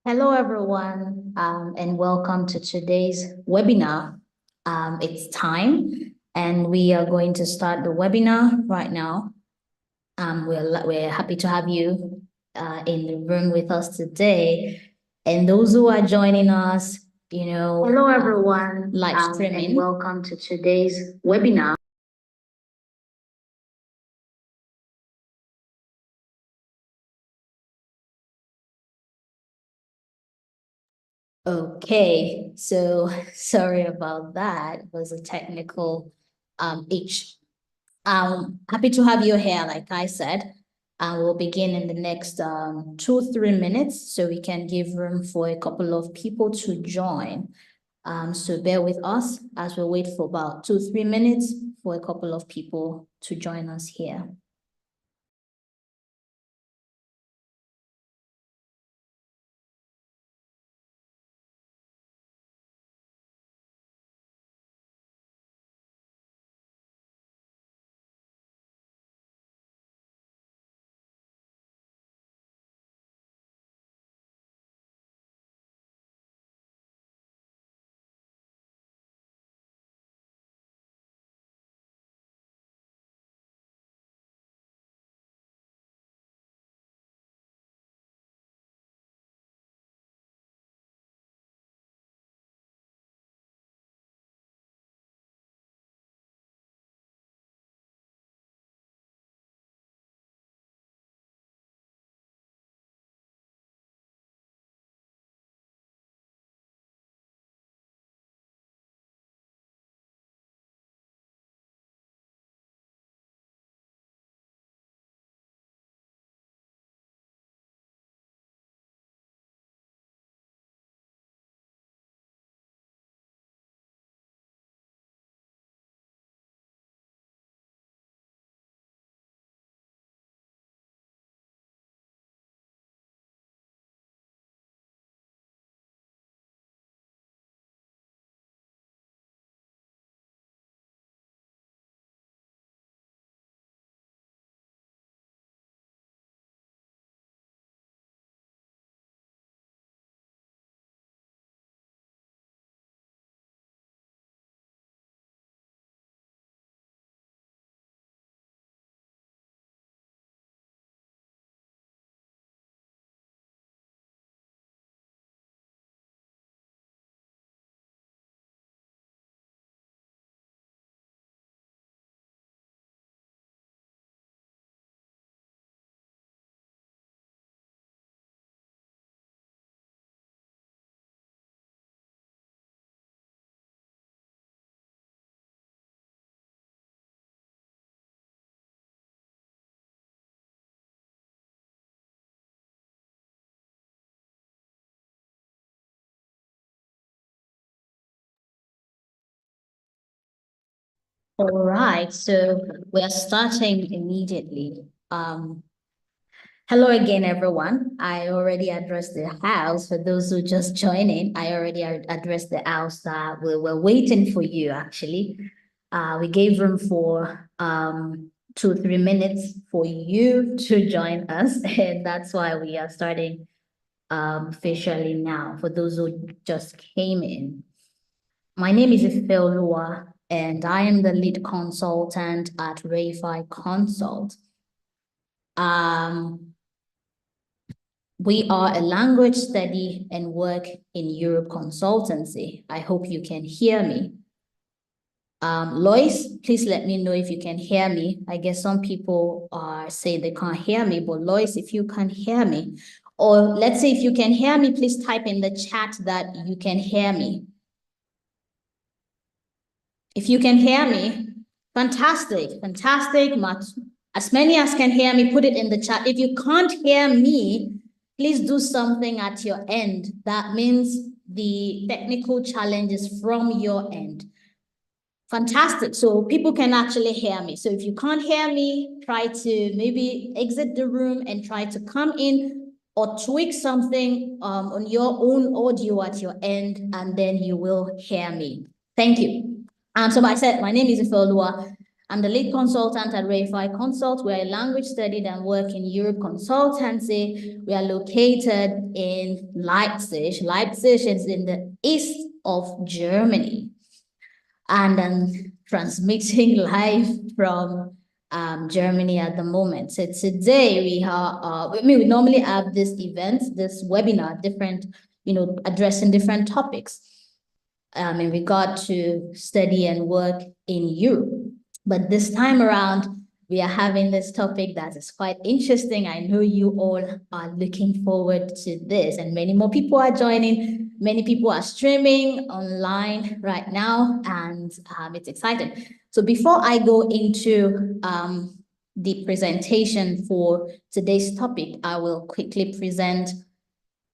Hello, everyone, and welcome to today's webinar. It's time, and we are going to start the webinar right now. We're happy to have you in the room with us today, and those who are joining us, Hello, everyone. Live streaming. And welcome to today's webinar. Okay, so sorry about that. It was a technical itch. Happy to have you here, like I said. We'll begin in the next 2-3 minutes so we can give room for a couple of people to join. So bear with us as we wait for about 2-3 minutes for a couple of people to join us here. All right, so we're starting immediately. Hello again, everyone. I already addressed the house. For those who just joining, I already addressed the house that we were waiting for you, actually. We gave room for 2-3 minutes for you to join us, and that's why we are starting officially now, for those who just came in. My name is Ifeoluwa, and I am the lead consultant at Rayfi Consult. We are a language study and work in Europe consultancy. I hope you can hear me. Lois, please let me know if you can hear me. I guess some people say they can't hear me, but Lois, if you can hear me, or let's say if you can hear me, please type in the chat that you can hear me. If you can hear me, fantastic, fantastic. As many as can hear me, put it in the chat. If you can't hear me, please do something at your end. That means the technical challenge is from your end. Fantastic. So people can actually hear me. So if you can't hear me, try to maybe exit the room and try to come in or tweak something on your own audio at your end, and then you will hear me. Thank you. So I said, my name is Ifeoluwa. I'm the lead consultant at Verify Consult. We're a language studied and work in Europe consultancy. We are located in Leipzig. Leipzig is in the east of Germany. And I'm transmitting live from Germany at the moment. So today we normally have this event, this webinar, different, addressing different topics in regard to study and work in Europe. But this time around, we are having this topic that is quite interesting. I know you all are looking forward to this, and many more people are joining. Many people are streaming online right now, and it's exciting. So before I go into the presentation for today's topic, I will quickly present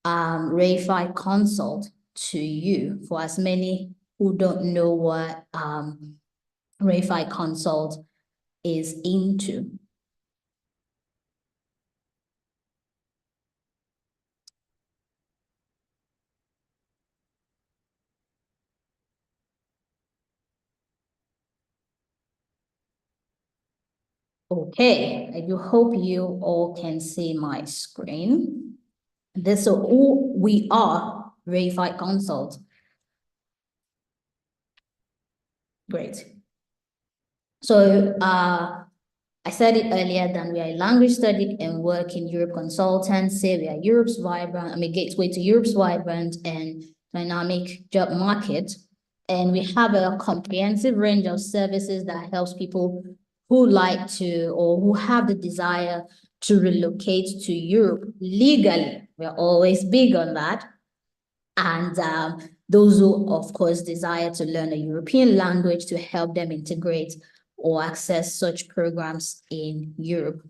Verify Consult to you for as many who don't know what Verify Consult is into. Okay, I do hope you all can see my screen. This is who we are, Verify Consult. Great. So I said it earlier that we are a language study and work in Europe consultancy. We are Europe's vibrant, gateway to Europe's vibrant and dynamic job market. And we have a comprehensive range of services that helps people who like to or who have the desire to relocate to Europe legally. We're always big on that. And those who, of course, desire to learn a European language to help them integrate or access such programs in Europe.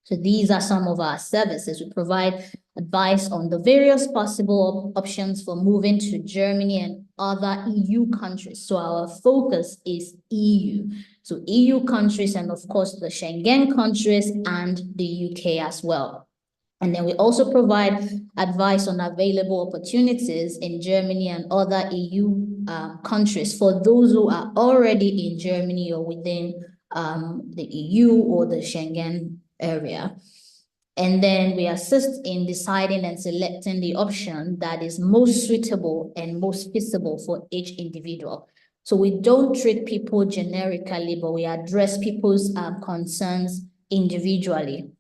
So these are some of our services. We provide advice on the various possible options for moving to Germany and other EU countries. So our focus is EU. So EU countries and of course the Schengen countries and the UK as well. And then we also provide advice on available opportunities in Germany and other EU countries for those who are already in Germany or within the EU or the Schengen area. And then we assist in deciding and selecting the option that is most suitable and most feasible for each individual. So we don't treat people generically, but we address people's concerns individually.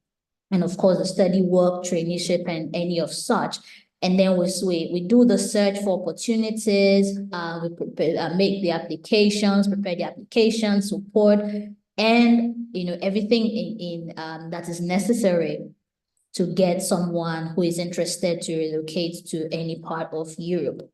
And of course, the study work, traineeship, and any of such. And then we do the search for opportunities, we make the applications, prepare the application, support, and everything in that is necessary to get someone who is interested to relocate to any part of Europe.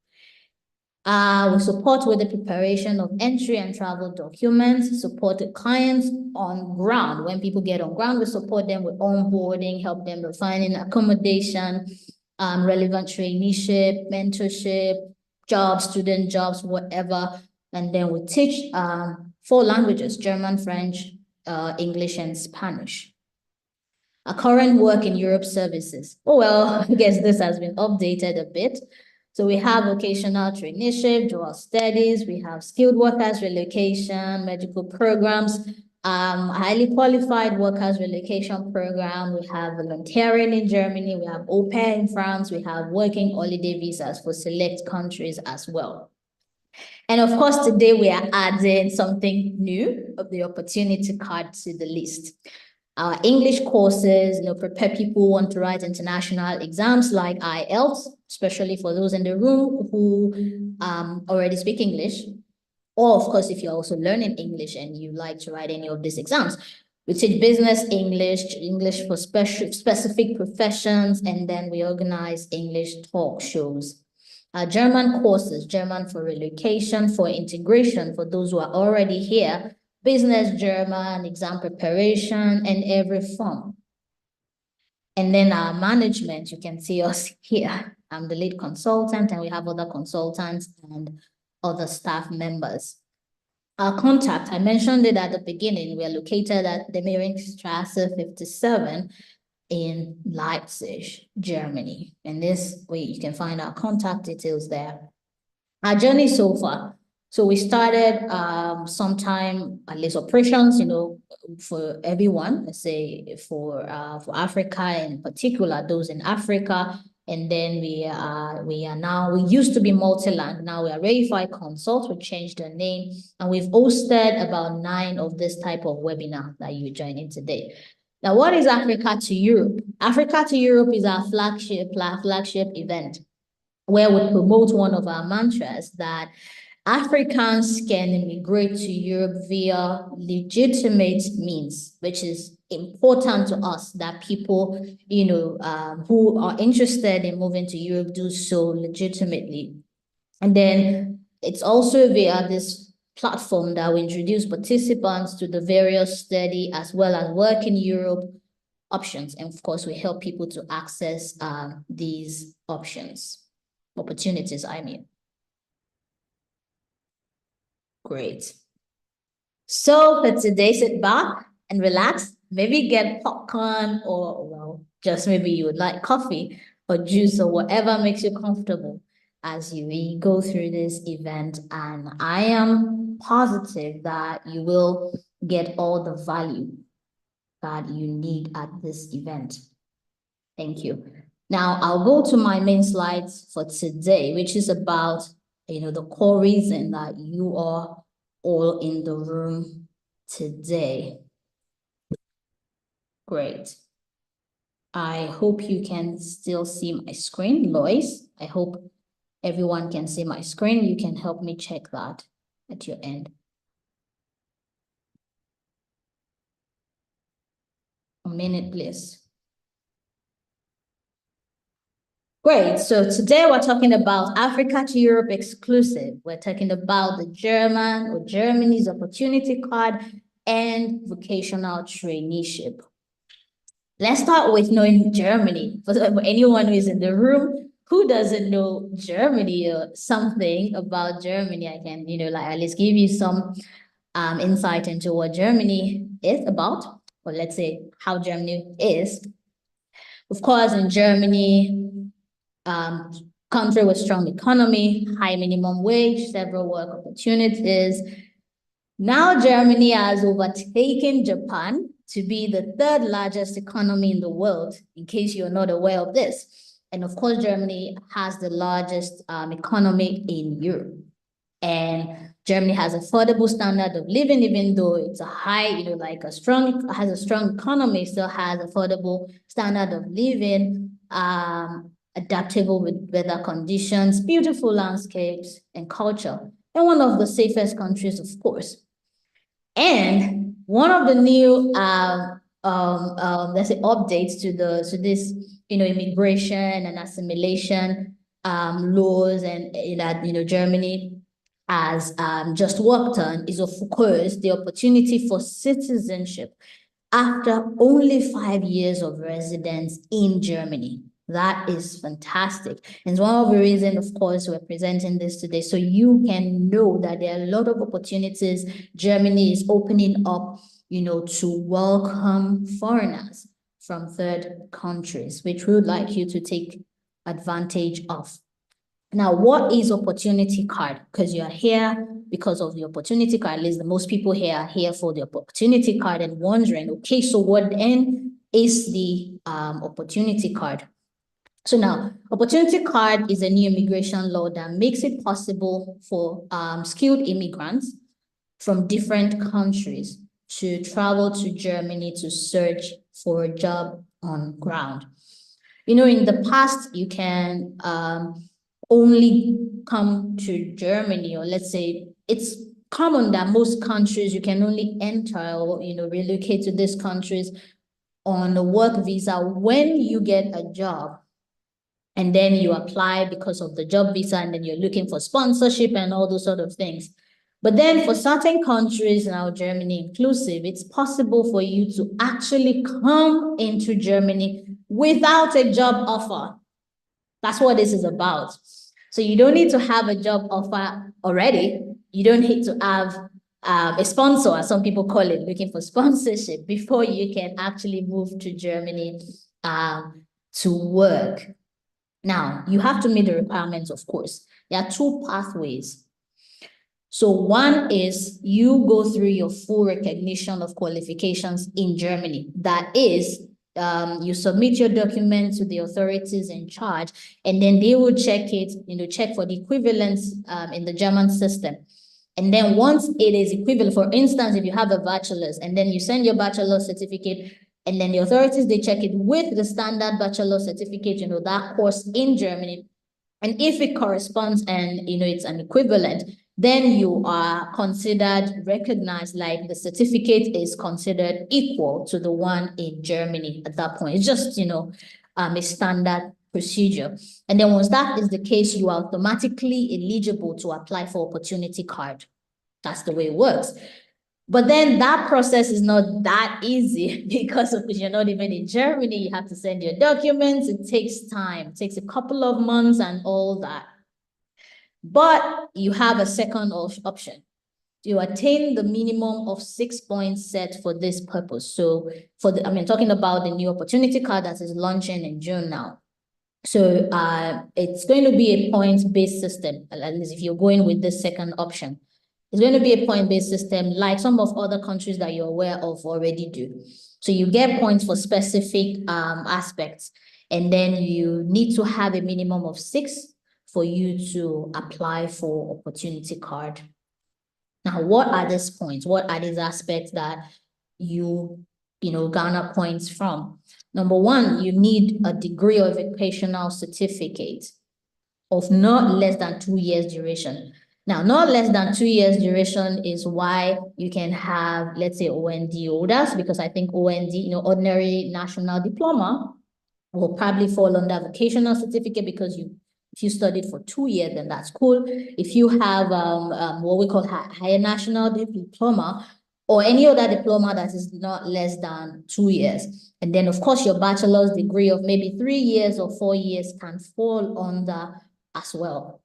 We support with the preparation of entry and travel documents, support the clients on ground. When people get on ground, we support them with onboarding, help them with finding accommodation, relevant traineeship, mentorship, jobs, student jobs, whatever. And then we teach 4 languages, German, French, English, and Spanish. Our current work in Europe services. Oh, well, I guess this has been updated a bit. So we have vocational traineeship, dual studies, we have skilled workers relocation, medical programs, highly qualified workers relocation program, we have volunteering in Germany, we have au pair in France, we have working holiday visas for select countries as well. And of course, today we are adding something new of the opportunity card to the list. Our English courses, prepare people who want to write international exams like IELTS, especially for those in the room who already speak English. Or of course, if you're also learning English and you like to write any of these exams. We teach business English, English for specific professions, and then we organize English talk shows. German courses, German for relocation, for integration, for those who are already here, business German, exam preparation, and every form. And then our management, you can see us here. I'm the lead consultant, and we have other consultants and other staff members. Our contact, I mentioned it at the beginning, we are located at the Mehringstrasse 57 in Leipzig, Germany. And this way you can find our contact details there. Our journey so far, So we started sometime at least operations, for everyone, let's say for Africa in particular, those in Africa. And then we used to be multi-land. Now we are Verify Consult. We changed the name, and we've hosted about 9 of this type of webinar that you're joining today. Now, what is Africa to Europe? Africa to Europe is our flagship event, where we promote one of our mantras that Africans can immigrate to Europe via legitimate means, which is important to us, that people, who are interested in moving to Europe do so legitimately. And then it's also via this platform that we introduce participants to the various study as well as work in Europe options. And of course, we help people to access these opportunities, I mean. Great. So for today, sit back and relax. Maybe get popcorn or, well, just maybe you would like coffee or juice or whatever makes you comfortable as you go through this event. And I am positive that you will get all the value that you need at this event. Thank you. Now I'll go to my main slides for today, which is about, the core reason that you are all in the room today. Great. I hope you can still see my screen, Lois. I hope everyone can see my screen. You can help me check that at your end. A minute, please. Great. So today we're talking about Africa to Europe exclusive. We're talking about the Germany's opportunity card and vocational traineeship. Let's start with knowing Germany. For anyone who is in the room who doesn't know Germany or something about Germany, I can, at least give you some insight into what Germany is about, or let's say how Germany is. Of course, in Germany, country with strong economy, high minimum wage, several work opportunities. Now Germany has overtaken Japan to be the 3rd largest economy in the world, in case you're not aware of this. And of course, Germany has the largest economy in Europe. And Germany has affordable standard of living, even though it's a high, has a strong economy, still has affordable standard of living, adaptable with weather conditions, beautiful landscapes and culture, and one of the safest countries, of course. And one of the new, let's say, updates to this, immigration and assimilation laws, and that, Germany has just worked on is, of course, the opportunity for citizenship after only 5 years of residence in Germany. That is fantastic. And it's one of the reasons, of course, we're presenting this today, so you can know that there are a lot of opportunities Germany is opening up, to welcome foreigners from 3rd countries, which we would like you to take advantage of. Now, what is opportunity card? Because you're here because of the opportunity card. At least the most people here are here for the opportunity card and wondering, okay, so what then is the opportunity card? So now, opportunity card is a new immigration law that makes it possible for skilled immigrants from different countries to travel to Germany to search for a job on ground. In the past, you can only come to Germany, or let's say it's common that most countries you can only enter or, relocate to these countries on a work visa when you get a job. And then you apply because of the job visa, and then you're looking for sponsorship and all those sort of things. But then for certain countries, now Germany inclusive, it's possible for you to actually come into Germany without a job offer. That's what this is about. So you don't need to have a job offer already. You don't need to have a sponsor, as some people call it, looking for sponsorship, before you can actually move to Germany to work. Now, you have to meet the requirements, of course. There are 2 pathways. So one is you go through your full recognition of qualifications in Germany. That is, you submit your documents to the authorities in charge, and then they will check it, check for the equivalence in the German system. And then once it is equivalent, for instance, if you have a bachelor's and then you send your bachelor's certificate, and then the authorities, they check it with the standard bachelor's certificate, that course in Germany. And if it corresponds and, it's an equivalent, then you are considered recognized, like the certificate is considered equal to the one in Germany at that point. It's just, a standard procedure. And then once that is the case, you are automatically eligible to apply for opportunity card. That's the way it works. But then that process is not that easy because you're not even in Germany. You have to send your documents. It takes time. It takes a couple of months and all that. But you have a second option. You attain the minimum of 6 points set for this purpose. So talking about the new opportunity card that is launching in June now. So it's going to be a points-based system, at least if you're going with the second option. It's going to be a point-based system like some of other countries that you're aware of already do. So you get points for specific aspects, and then you need to have a minimum of 6 for you to apply for opportunity card. Now, what are these points? What are these aspects that you garner points from? Number one, you need a degree or vocational certificate of not less than 2 years duration. Now, not less than 2 years duration is why you can have, let's say, OND holders, because I think OND, ordinary national diploma, will probably fall under vocational certificate because if you studied for 2 years, then that's cool. If you have what we call higher national diploma, or any other diploma that is not less than 2 years. And then, of course, your bachelor's degree of maybe 3 years or 4 years can fall under as well.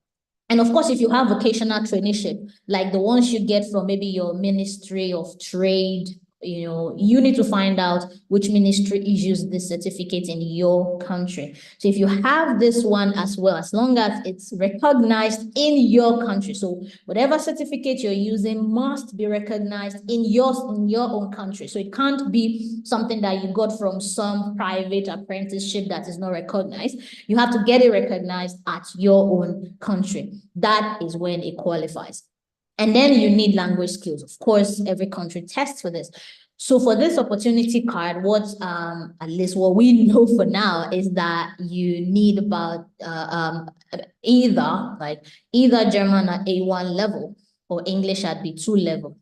And of course, if you have vocational traineeship, like the ones you get from maybe your Ministry of Trade, you need to find out which ministry issues this certificate in your country. So if you have this one as well, as long as it's recognized in your country, so whatever certificate you're using must be recognized in your own country. So it can't be something that you got from some private apprenticeship that is not recognized. You have to get it recognized at your own country. That is when it qualifies. And then you need language skills. Of course, every country tests for this. So for this opportunity card, at least what we know for now is that you need about either German at A1 level or English at B2 level.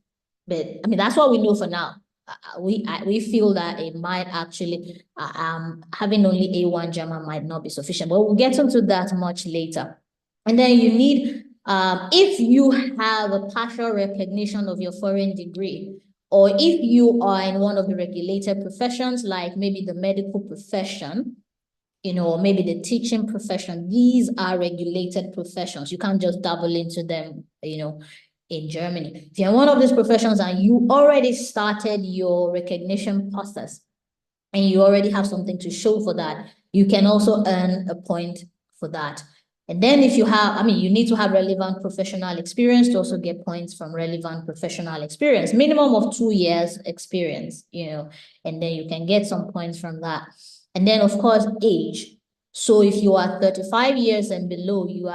But I mean, that's what we know for now. We feel that it might actually, having only A1 German might not be sufficient, but we'll get into that much later. And then you need, if you have a partial recognition of your foreign degree, or if you are in one of the regulated professions, like maybe the medical profession, or maybe the teaching profession, these are regulated professions. You can't just dabble into them, in Germany. If you're in one of these professions and you already started your recognition process and you already have something to show for that, you can also earn a point for that. And then if you have, you need to have relevant professional experience to also get points from relevant professional experience, minimum of 2 years experience, and then you can get some points from that. And then of course, age. So if you are 35 years and below, you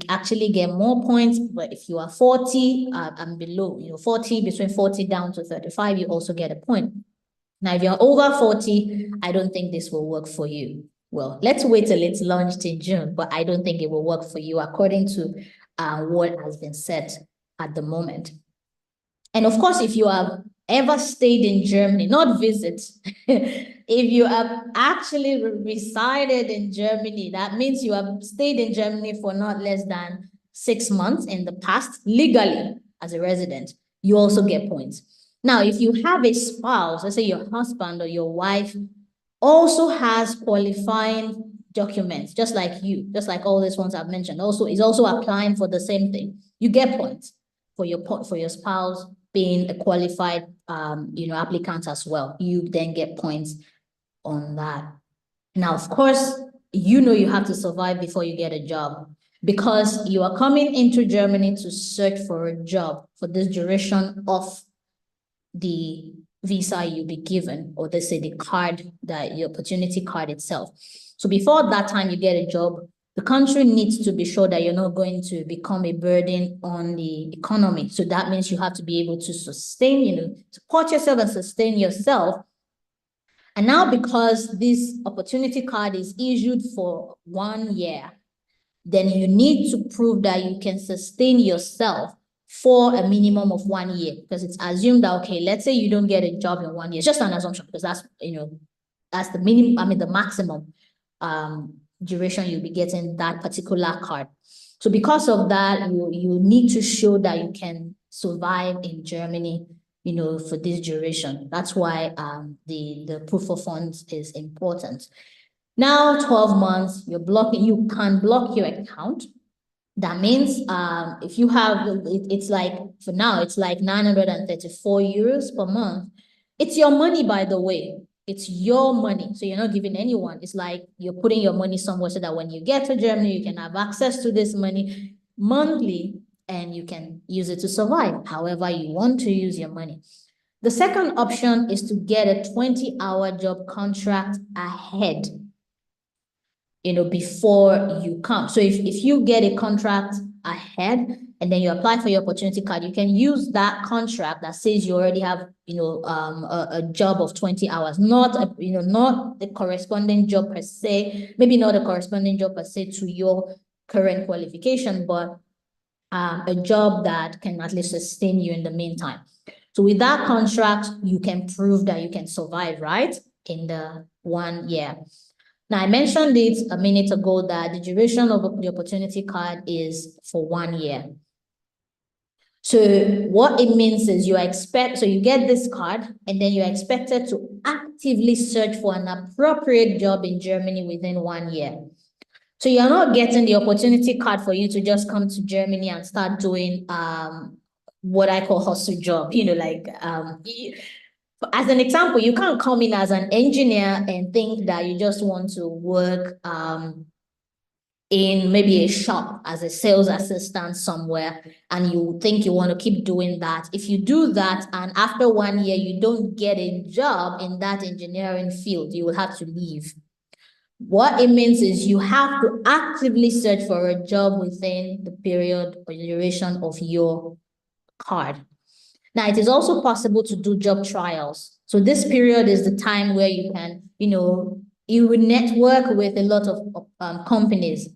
actually get more points. But if you are 40 and below, 40, between 40 down to 35, you also get a point. Now, if you're over 40, I don't think this will work for you. Well, let's wait till it's launched in June, but I don't think it will work for you according to what has been said at the moment. And of course, if you have ever stayed in Germany, not visit, if you have actually resided in Germany, that means you have stayed in Germany for not less than 6 months in the past, legally as a resident, you also get points. Now, if you have a spouse, let's say your husband or your wife also has qualifying documents, just like you, just like all these ones I've mentioned, is also applying for the same thing, you get points for your spouse being a qualified applicant as well. You then get points on that. Now, of course, you have to survive before you get a job. because you are coming into Germany to search for a job for this duration of the visa you'll be given, or they say the card, that your opportunity card itself. So before that time you get a job, the country needs to be sure that you're not going to become a burden on the economy. So that means you have to be able to sustain, support yourself and sustain yourself. And now, because this opportunity card is issued for 1 year, then you need to prove that you can sustain yourself for a minimum of 1 year, because it's assumed that, okay, let's say you don't get a job in 1 year. It's just an assumption, because that's, that's the minimum, the maximum duration you'll be getting that particular card. So because of that, you need to show that you can survive in Germany, for this duration. That's why the proof of funds is important. Now, 12 months, you can block your account. That means if you have, it's like, for now, it's like 934 euros per month. It's your money, by the way. It's your money. So you're not giving anyone. It's like you're putting your money somewhere so that when you get to Germany, you can have access to this money monthly and you can use it to survive however you want to use your money. The second option is to get a 20-hour job contract ahead, before you come. So if you get a contract ahead and then you apply for your opportunity card, you can use that contract that says you already have, a job of 20 hours, not the corresponding job per se, maybe not a corresponding job per se to your current qualification, but a job that can at least sustain you in the meantime. So with that contract, you can prove that you can survive, right, in the 1 year. Now, I mentioned it a minute ago that the duration of the opportunity card is for 1 year. So what it means is you get this card and then you're expected to actively search for an appropriate job in Germany within 1 year. So you're not getting the opportunity card for you to just come to Germany and start doing what I call hustle job, as an example, you can't come in as an engineer and think that you just want to work in maybe a shop as a sales assistant somewhere, and you think you want to keep doing that. If you do that and after 1 year you don't get a job in that engineering field, you will have to leave. What it means is you have to actively search for a job within the period or duration of your card. Now, it is also possible to do job trials. So this period is the time where you can, you will network with a lot of companies.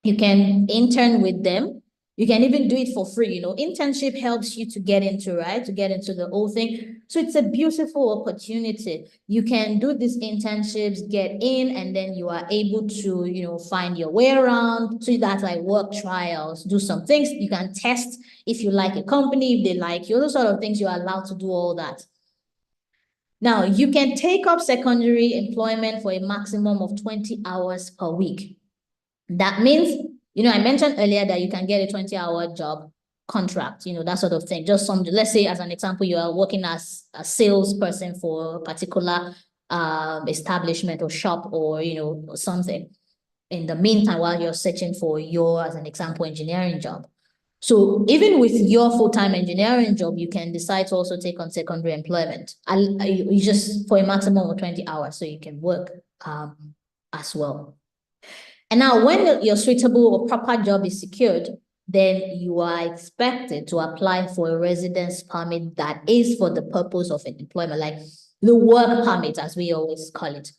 You can intern with them. You can even do it for free. Internship helps you to get into the whole thing. So it's a beautiful opportunity. You can do these internships, get in, and then you are able to, find your way around. So that's like work trials, do some things. You can test if you like a company, if they like you, those sort of things. You're allowed to do all that. Now, you can take up secondary employment for a maximum of 20 hours per week. That means, I mentioned earlier that you can get a 20-hour job contract, that sort of thing. Just let's say, as an example, you are working as a salesperson for a particular establishment or shop or, something in the meantime while you're searching for your, as an example, engineering job. So even with your full-time engineering job, you can decide to also take on secondary employment. You just for a maximum of 20 hours, so you can work as well. And now when your suitable or proper job is secured, then you are expected to apply for a residence permit that is for the purpose of employment, like the work permit, as we always call it.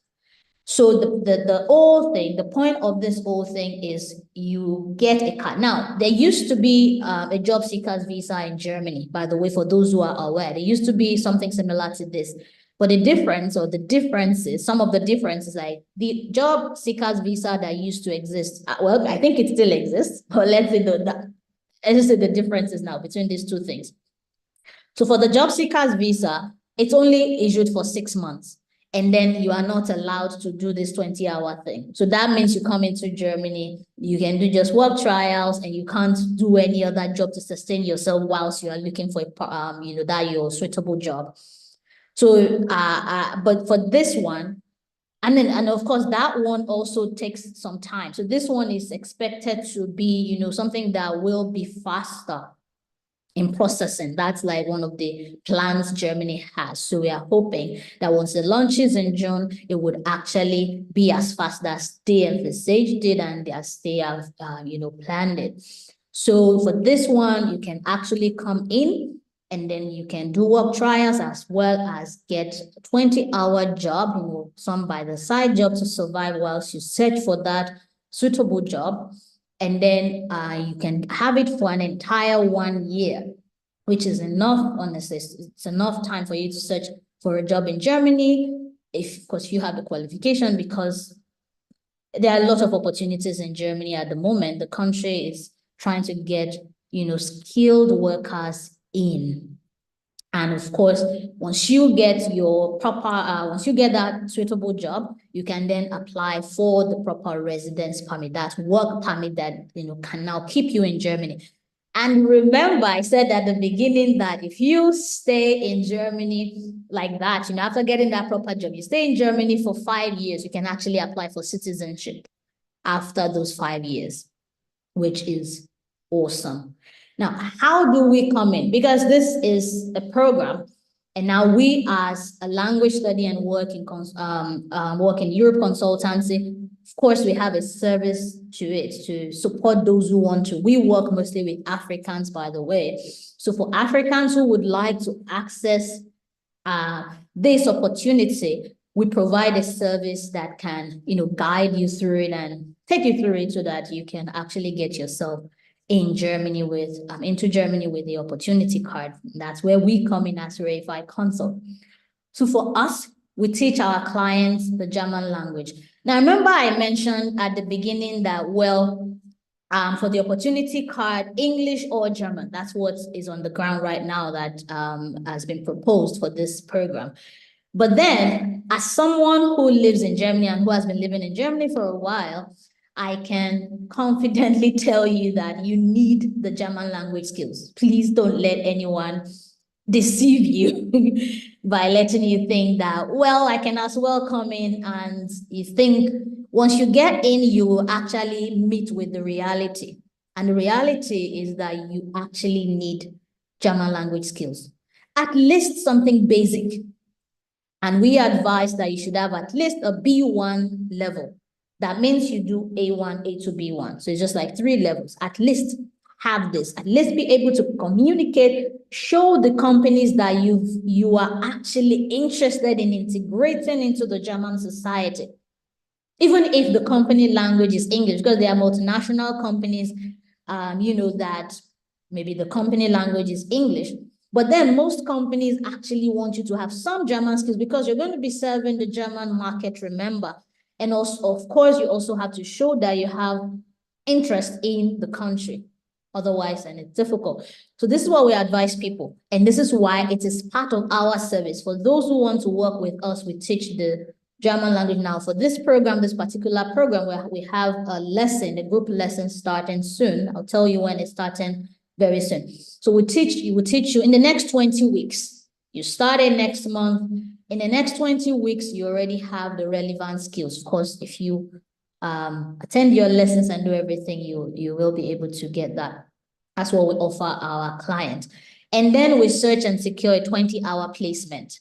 So the whole thing, the point of this whole thing is you get a card. Now, there used to be a job seekers visa in Germany, by the way, for those who are aware. There used to be something similar to this. But the difference or the differences, some of the differences, like the job seekers visa that used to exist, well, I think it still exists, but let's say the differences now between these two things. So for the job seekers visa, it's only issued for 6 months. And then you are not allowed to do this 20-hour thing. So that means you come into Germany, you can do just work trials, and you can't do any other job to sustain yourself whilst you are looking for your suitable job. So, but for this one, And of course, that one also takes some time. So this one is expected to be, something that will be faster in processing. That's like one of the plans Germany has. So we are hoping that once it launches in June, it would actually be as fast as they envisaged it and as they have, planned it. So for this one, you can actually come in and then you can do work trials as well as get a 20-hour job, some by the side job to survive whilst you search for that suitable job. And then you can have it for an entire 1 year, which is enough, honestly. It's enough time for you to search for a job in Germany, if, of course, you have the qualification, because there are a lot of opportunities in Germany at the moment. The country is trying to get, skilled workers in. And of course, once you get that suitable job, you can then apply for the proper residence permit, that work permit that, can now keep you in Germany. And remember, I said at the beginning that if you stay in Germany like that, after getting that proper job, you stay in Germany for 5 years, you can actually apply for citizenship after those 5 years, which is awesome. Now, how do we come in? Because this is a program, and now we, as a language study and work in Europe consultancy, of course, we have a service to it to support those who want to. We work mostly with Africans, by the way. So for Africans who would like to access this opportunity, we provide a service that can, guide you through it and take you through it so that you can actually get yourself in Germany into Germany with the opportunity card. That's where we come in as Verified Consult. So for us, we teach our clients the German language. Now, remember I mentioned at the beginning that, for the opportunity card, English or German, that's what is on the ground right now that has been proposed for this program. But then, as someone who lives in Germany and who has been living in Germany for a while, I can confidently tell you that you need the German language skills. Please don't let anyone deceive you by letting you think that, I can as well come in, and you think once you get in, you will actually meet with the reality. And the reality is that you actually need German language skills, at least something basic. And we advise that you should have at least a B1 level. That means you do A1, A2, B1. So it's just like 3 levels. At least have this. At least be able to communicate, show the companies that you are actually interested in integrating into the German society. Even if the company language is English, because there are multinational companies, that maybe the company language is English. But then most companies actually want you to have some German skills because you're going to be serving the German market, remember. And also, of course, you also have to show that you have interest in the country. Otherwise, and it's difficult. So this is what we advise people. And this is why it is part of our service. For those who want to work with us, we teach the German language. Now, for this program, this particular program, where we have a lesson, a group lesson starting soon. I'll tell you when it's starting very soon. So we teach you in the next 20 weeks. You started next month. In the next 20 weeks, you already have the relevant skills. Of course, if you attend your lessons and do everything, you will be able to get that. That's what we offer our clients. And then we search and secure a 20-hour placement.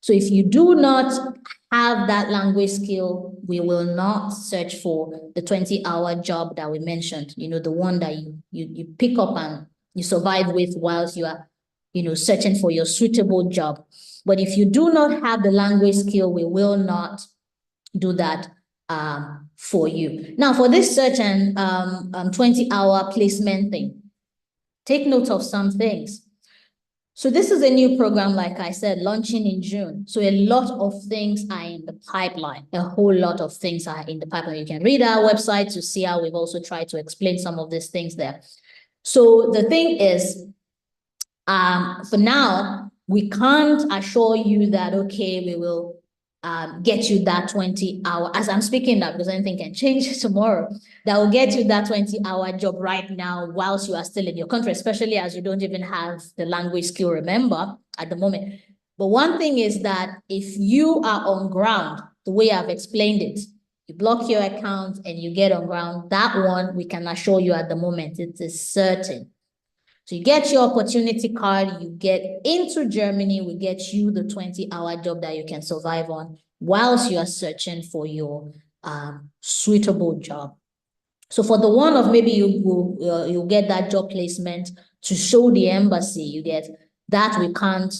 So if you do not have that language skill, we will not search for the 20-hour job that we mentioned, the one that you pick up and you survive with whilst you are, searching for your suitable job. But if you do not have the language skill, we will not do that for you. Now, for this search and 20-hour placement thing, take note of some things. So this is a new program, like I said, launching in June. So a lot of things are in the pipeline. A whole lot of things are in the pipeline. You can read our website to see how we've also tried to explain some of these things there. So the thing is, for now, we can't assure you that, okay, we will get you that 20-hour, as I'm speaking now, because anything can change tomorrow, that will get you that 20-hour job right now whilst you are still in your country, especially as you don't even have the language skill, remember, at the moment. But one thing is that if you are on ground the way I've explained it. You block your account and you get on ground. That one, we can assure you at the moment, it is certain. So you get your opportunity card, you get into Germany, we get you the 20-hour job that you can survive on whilst you are searching for your suitable job. So for the one of maybe you'll get that job placement to show the embassy, you get that we can't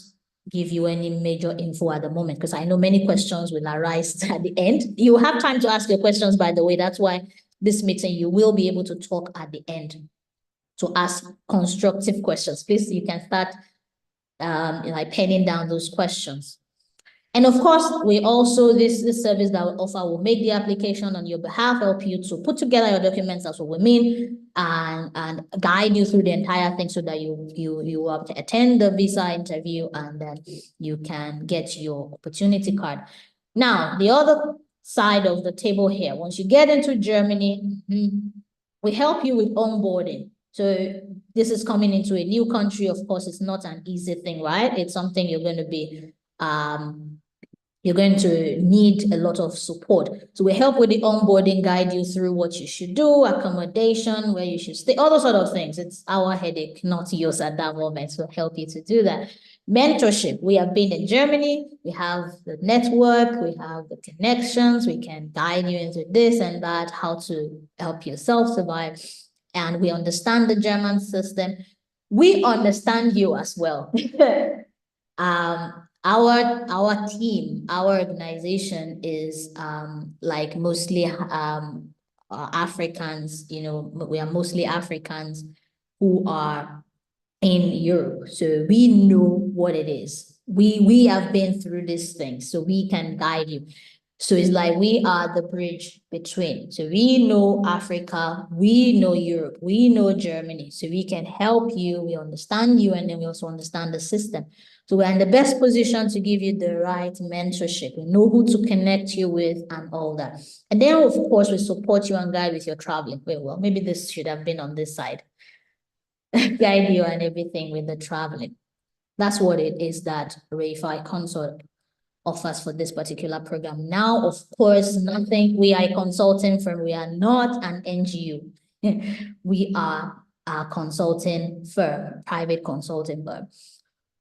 give you any major info at the moment because I know many questions will arise at the end. You will have time to ask your questions, by the way. That's why this meeting, you will be able to talk at the end to ask constructive questions. Please, you can start like penning down those questions. And of course, we also, this service that we offer will make the application on your behalf, help you to put together your documents, that's what we mean, and guide you through the entire thing so that you will attend the visa interview and then you can get your opportunity card. Now, the other side of the table here, once you get into Germany, we help you with onboarding. So this is coming into a new country. Of course, it's not an easy thing, right? It's something you're going to be you're going to need a lot of support. So we help with the onboarding, guide you through what you should do, accommodation, where you should stay, all those sort of things. It's our headache, not yours at that moment. So help you to do that. Mentorship. We have been in Germany. We have the network. We have the connections. We can guide you into this and that, how to help yourself survive. And we understand the German system. We understand you as well. Our team, our organization is like mostly Africans, you know, we are mostly Africans who are in Europe. So we know what it is. We have been through this thing, so we can guide you. So it's like we are the bridge between. So we know Africa, we know Europe, we know Germany. So we can help you, we understand you, and then we also understand the system. So we're in the best position to give you the right mentorship. We know who to connect you with and all that. And then, of course, we support you and guide with your traveling. Well, maybe this should have been on this side. Guide you and everything with the traveling. That's what it is that Reify Consult offers for this particular program. Now, of course, we are a consulting firm. We are not an NGO. We are a consulting firm, private consulting firm.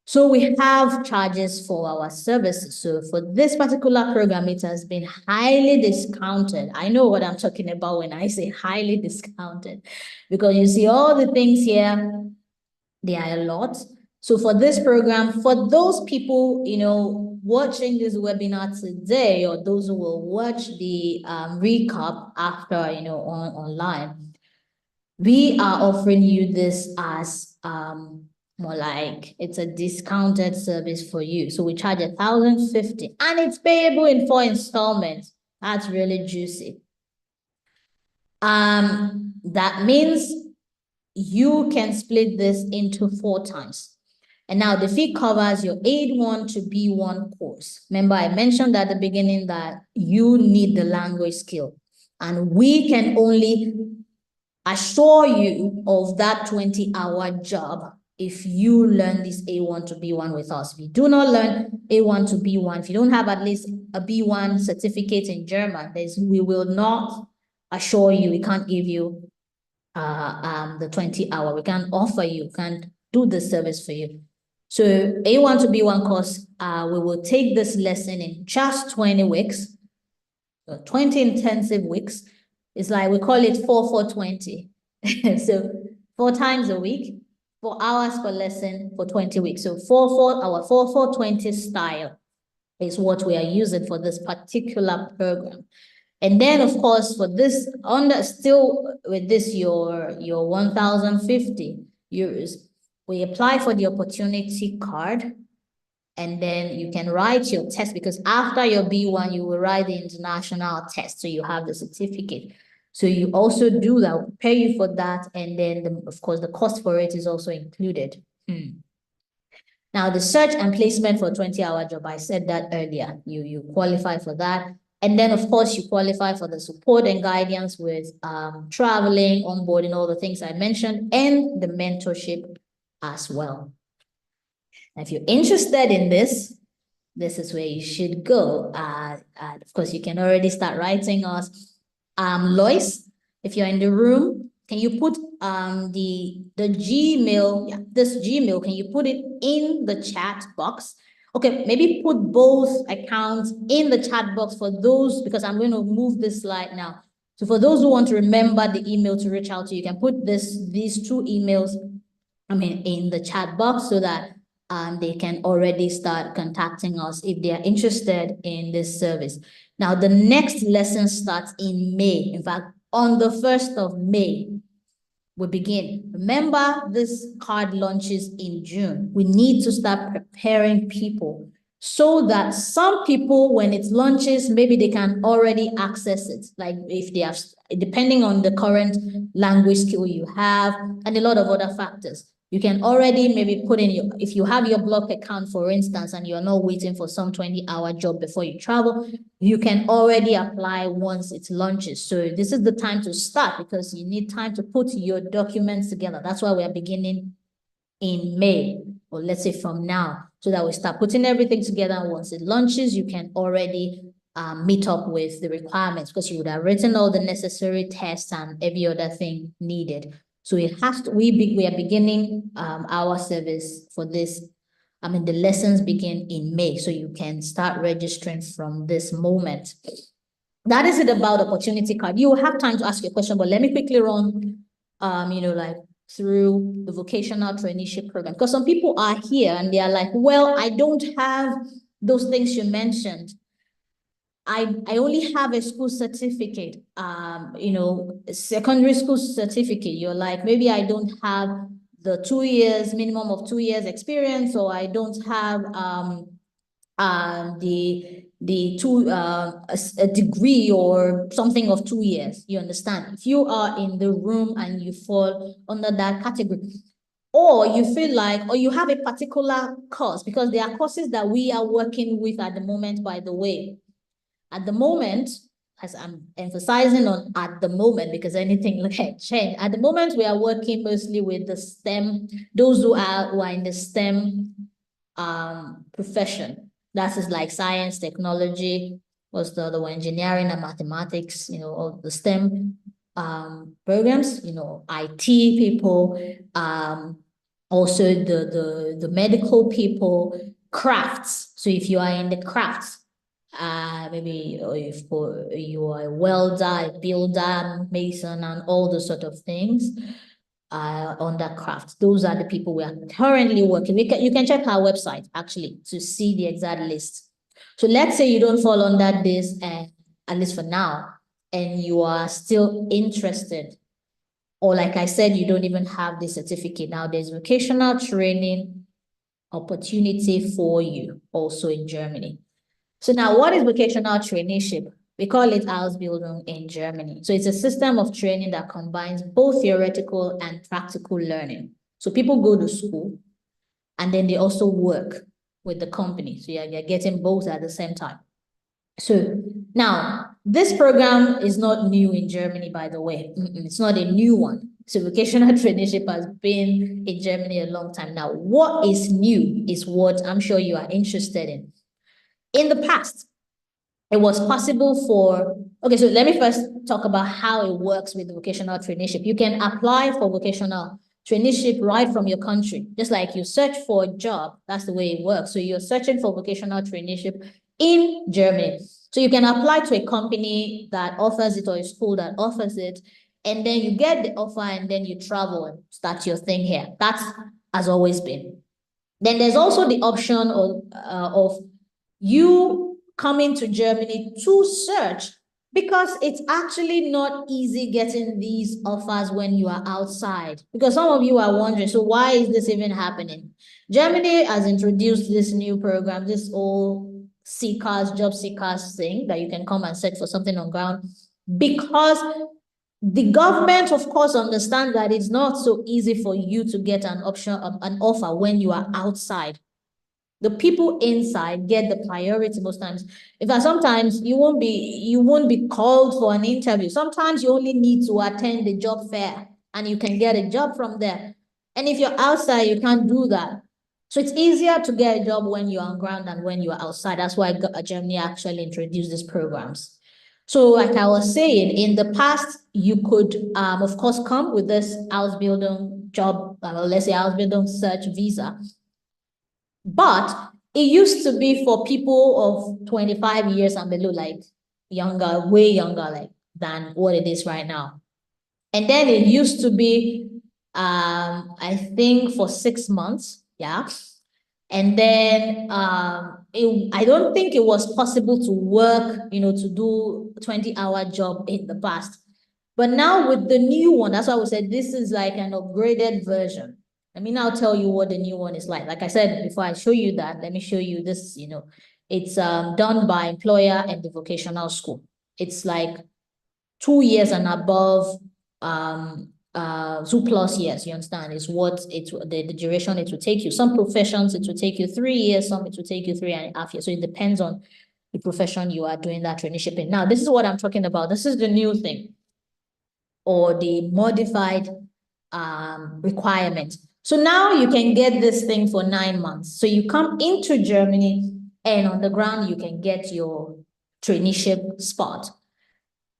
So we have charges for our services. So for this particular program, it has been highly discounted. I know what I'm talking about when I say highly discounted, because you see all the things here, they are a lot. So for this program, for those people, you know, watching this webinar today, or those who will watch the recap after, you know, online, we are offering you this as more like it's a discounted service for you. So we charge 1,050 and it's payable in 4 installments. That's really juicy. That means you can split this into 4 times. And now the fee covers your A1 to B1 course. Remember, I mentioned at the beginning that you need the language skill, and we can only assure you of that 20-hour job if you learn this A1 to B1 with us. If you do not learn A1 to B1, if you don't have at least a B1 certificate in German, we will not assure you, we can't give you the 20-hour. We can't offer you, can't do the service for you. So A1 to B1 course, we will take this lesson in just 20 weeks, 20 intensive weeks. It's like we call it 4-4-20. So 4 times a week, 4 hours per lesson for 20 weeks. So 4-4-20 style is what we are using for this particular program. And then, of course, for this, still with this, your 1,050 euros, we apply for the opportunity card, and then you can write your test, because after your B1, you will write the international test, so you have the certificate. So you also do that, we'll pay you for that, and then, of course, the cost for it is also included. Now, the search and placement for a 20-hour job, I said that earlier, you qualify for that. And then, of course, you qualify for the support and guidance with traveling, onboarding, all the things I mentioned, and the mentorship as well. Now, if you're interested in this, this is where you should go. Of course, you can already start writing us. Lois, if you're in the room, can you put the Gmail, this Gmail, can you put it in the chat box? Okay, maybe put both accounts in the chat box for those, because I'm going to move this slide now. So for those who want to remember the email to reach out to, you can put these two emails, in the chat box so that they can already start contacting us if they are interested in this service. Now, the next lesson starts in May. In fact, on the 1st of May, we begin. Remember, this card launches in June. We need to start preparing people so that some people, when it launches, maybe they can already access it. Like if they have, depending on the current language skill you have, and a lot of other factors. You can already maybe put in if you have your block account, for instance, and you're not waiting for some 20-hour job before you travel, you can already apply once it launches. So this is the time to start because you need time to put your documents together. That's why we are beginning in May, or let's say from now, so that we start putting everything together. Once it launches, you can already meet up with the requirements because you would have written all the necessary tests and every other thing needed. So it has to, we are beginning our service for this. The lessons begin in May, so you can start registering from this moment. That is it about opportunity card. You will have time to ask your question, but let me quickly run, through the vocational traineeship program. Because some people are here and they are like, well, I don't have those things you mentioned. I only have a school certificate, secondary school certificate. You're like, maybe I don't have the 2 years, minimum of 2 years experience, or I don't have a degree or something of 2 years. You understand? If you are in the room and you fall under that category, or you feel like, or you have a particular course, because there are courses that we are working with at the moment, by the way. At the moment, as I'm emphasizing on at the moment, because anything can change. At the moment, we are working mostly with the STEM, those who are in the STEM profession. That is like science, technology, what's the other one? Engineering and mathematics, all the STEM programs, IT people, also the medical people, crafts. So if you are in the crafts, maybe if you are a welder, a builder, mason, and all those sort of things, on that craft. Those are the people we are currently working. You can check our website actually to see the exact list. So let's say you don't fall under this, and at least for now, and you are still interested, or like I said, you don't even have the certificate. Now there's vocational training opportunity for you also in Germany. So now, what is vocational traineeship? We call it Ausbildung in Germany. So it's a system of training that combines both theoretical and practical learning. So people go to school and then they also work with the company. So you're getting both at the same time. So now, this program is not new in Germany, by the way. It's not a new one. So vocational traineeship has been in Germany a long time now. What is new is what I'm sure you are interested in. In the past, it was possible for, okay, so let me first talk about how it works with vocational traineeship. You can apply for vocational traineeship right from your country, just like you search for a job. That's the way it works. So you're searching for vocational traineeship in Germany. So you can apply to a company that offers it or a school that offers it, and then you get the offer and then you travel and start your thing here. That has always been. Then there's also the option of you coming to Germany to search, because it's actually not easy getting these offers when you are outside. Because some of you are wondering, so why is this even happening? Germany has introduced this new program, this old seekers, job seekers thing that you can come and search for something on ground, because the government, of course, understands that it's not so easy for you to get an offer when you are outside. The people inside get the priority most times. In fact, sometimes you won't be called for an interview. Sometimes you only need to attend the job fair and you can get a job from there. And if you're outside, you can't do that. So it's easier to get a job when you're on ground than when you're outside. That's why Germany actually introduced these programs. So like I was saying, in the past, you could, of course, come with this Ausbildung job, let's say Ausbildung search visa. But it used to be for people of 25 years and below, like younger, way younger, like than what it is right now. And then it used to be, I think for 6 months, yeah. And then I don't think it was possible to work, to do 20-hour job in the past. But now with the new one, that's why we said this is like an upgraded version. Let me now tell you what the new one is like. Like I said, before I show you that, let me show you this, it's done by employer and the vocational school. It's like 2 years and above, 2+ years, you understand, is what the duration it will take you. Some professions, it will take you 3 years, some it will take you 3.5 years. So it depends on the profession you are doing that traineeship in. Now, this is what I'm talking about. This is the new thing, or the modified requirement. So now you can get this thing for 9 months. So you come into Germany and on the ground, you can get your traineeship spot.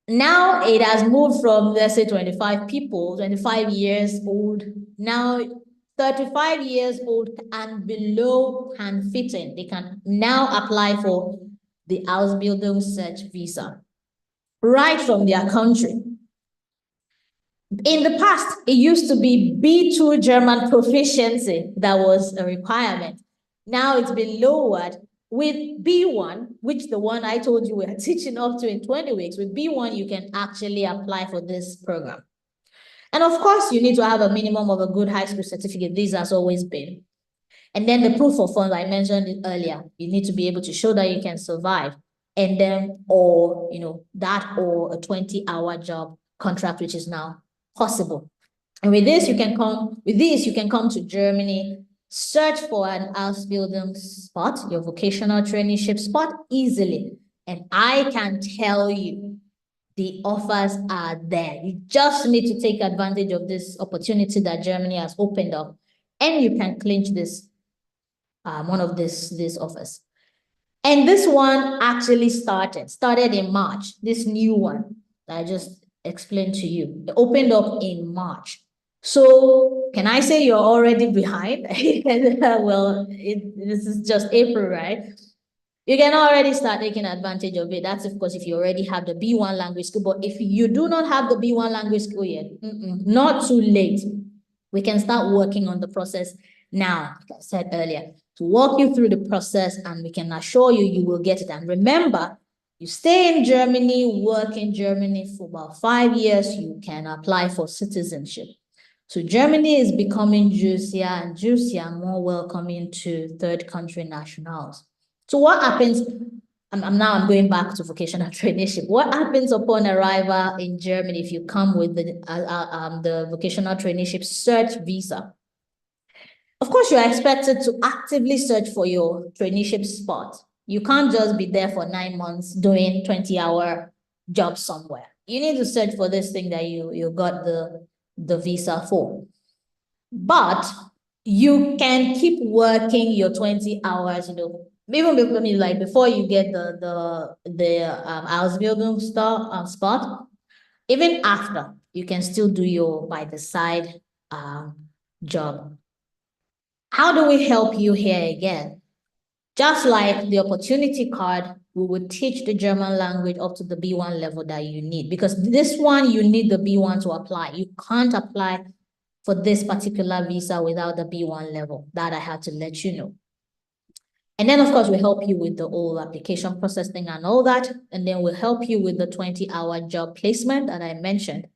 Now it has moved from, let's say, 25 people, 25 years old, now 35 years old and below can fit in. They can now apply for the Ausbildung Search Visa right from their country. In the past, it used to be B2 German proficiency that was a requirement. Now it's been lowered with B1, which the one I told you we're teaching up to in 20 weeks. With B1, you can actually apply for this program. And of course, you need to have a minimum of a good high school certificate. This has always been. And then the proof of funds, I mentioned it earlier. You need to be able to show that you can survive. And then, or, that or a 20-hour job contract, which is now possible. And with this, you can come to Germany, search for an Ausbildung spot, your vocational traineeship spot, easily. And I can tell you, the offers are there. You just need to take advantage of this opportunity that Germany has opened up, and you can clinch this, one of these offers. And this one actually started in March, this new one that I just explained to you. It opened up in March. So can I say you're already behind? Well, this is just April, right? You can already start taking advantage of it. That's, of course, if you already have the B1 language skill. But if you do not have the B1 language skill yet, not too late. We can start working on the process now, like I said earlier, to walk you through the process, and we can assure you, you will get it. And remember, you stay in Germany, work in Germany for about 5 years, you can apply for citizenship. So Germany is becoming juicier and juicier, more welcoming to third country nationals. So what happens? I'm going back to vocational traineeship. What happens upon arrival in Germany if you come with the vocational traineeship search visa? Of course, you are expected to actively search for your traineeship spot. You can't just be there for 9 months doing 20-hour jobs somewhere. You need to search for this thing that you got the visa for. But you can keep working your 20 hours, even like before you get the Ausbildung spot, even after, you can still do your by the side job. How do we help you here again? Just like the opportunity card, we would teach the German language up to the B1 level that you need, because this one, you need the B1 to apply. You can't apply for this particular visa without the B1 level. That I had to let you know. And then, of course, we help you with the whole application processing and all that. And then we'll help you with the 20-hour job placement that I mentioned.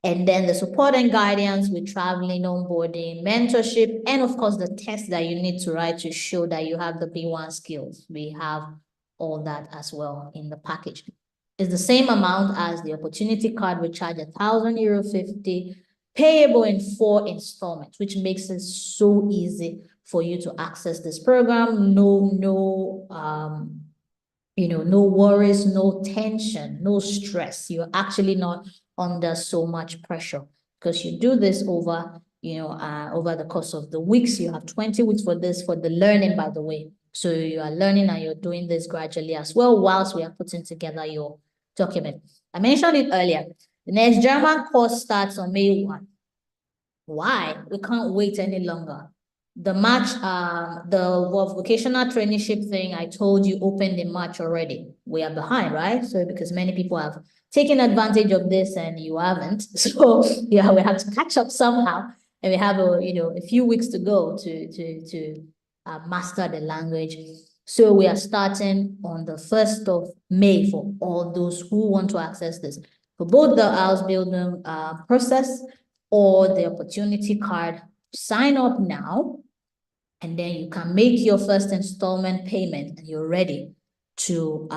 And then the support and guidance with traveling, onboarding, mentorship, and of course, the test that you need to write to show that you have the B1 skills. We have all that as well in the package. It's the same amount as the opportunity card. We charge €1,050, payable in 4 installments, which makes it so easy for you to access this program. No worries, no tension, no stress. You're actually not under so much pressure because you do this over over the course of the weeks. You have 20 weeks for this, for the learning, by the way. So you are learning and you're doing this gradually as well, whilst we are putting together your document. I mentioned it earlier. The next German course starts on May 1. Why? We can't wait any longer. The vocational traineeship thing I told you opened in March already. We are behind, right? So because many people have taken advantage of this and you haven't. So yeah, we have to catch up somehow. And we have a few weeks to go to master the language. So we are starting on the 1st of May for all those who want to access this. For both the house building process or the opportunity card, sign up now, and then you can make your first installment payment and you're ready to,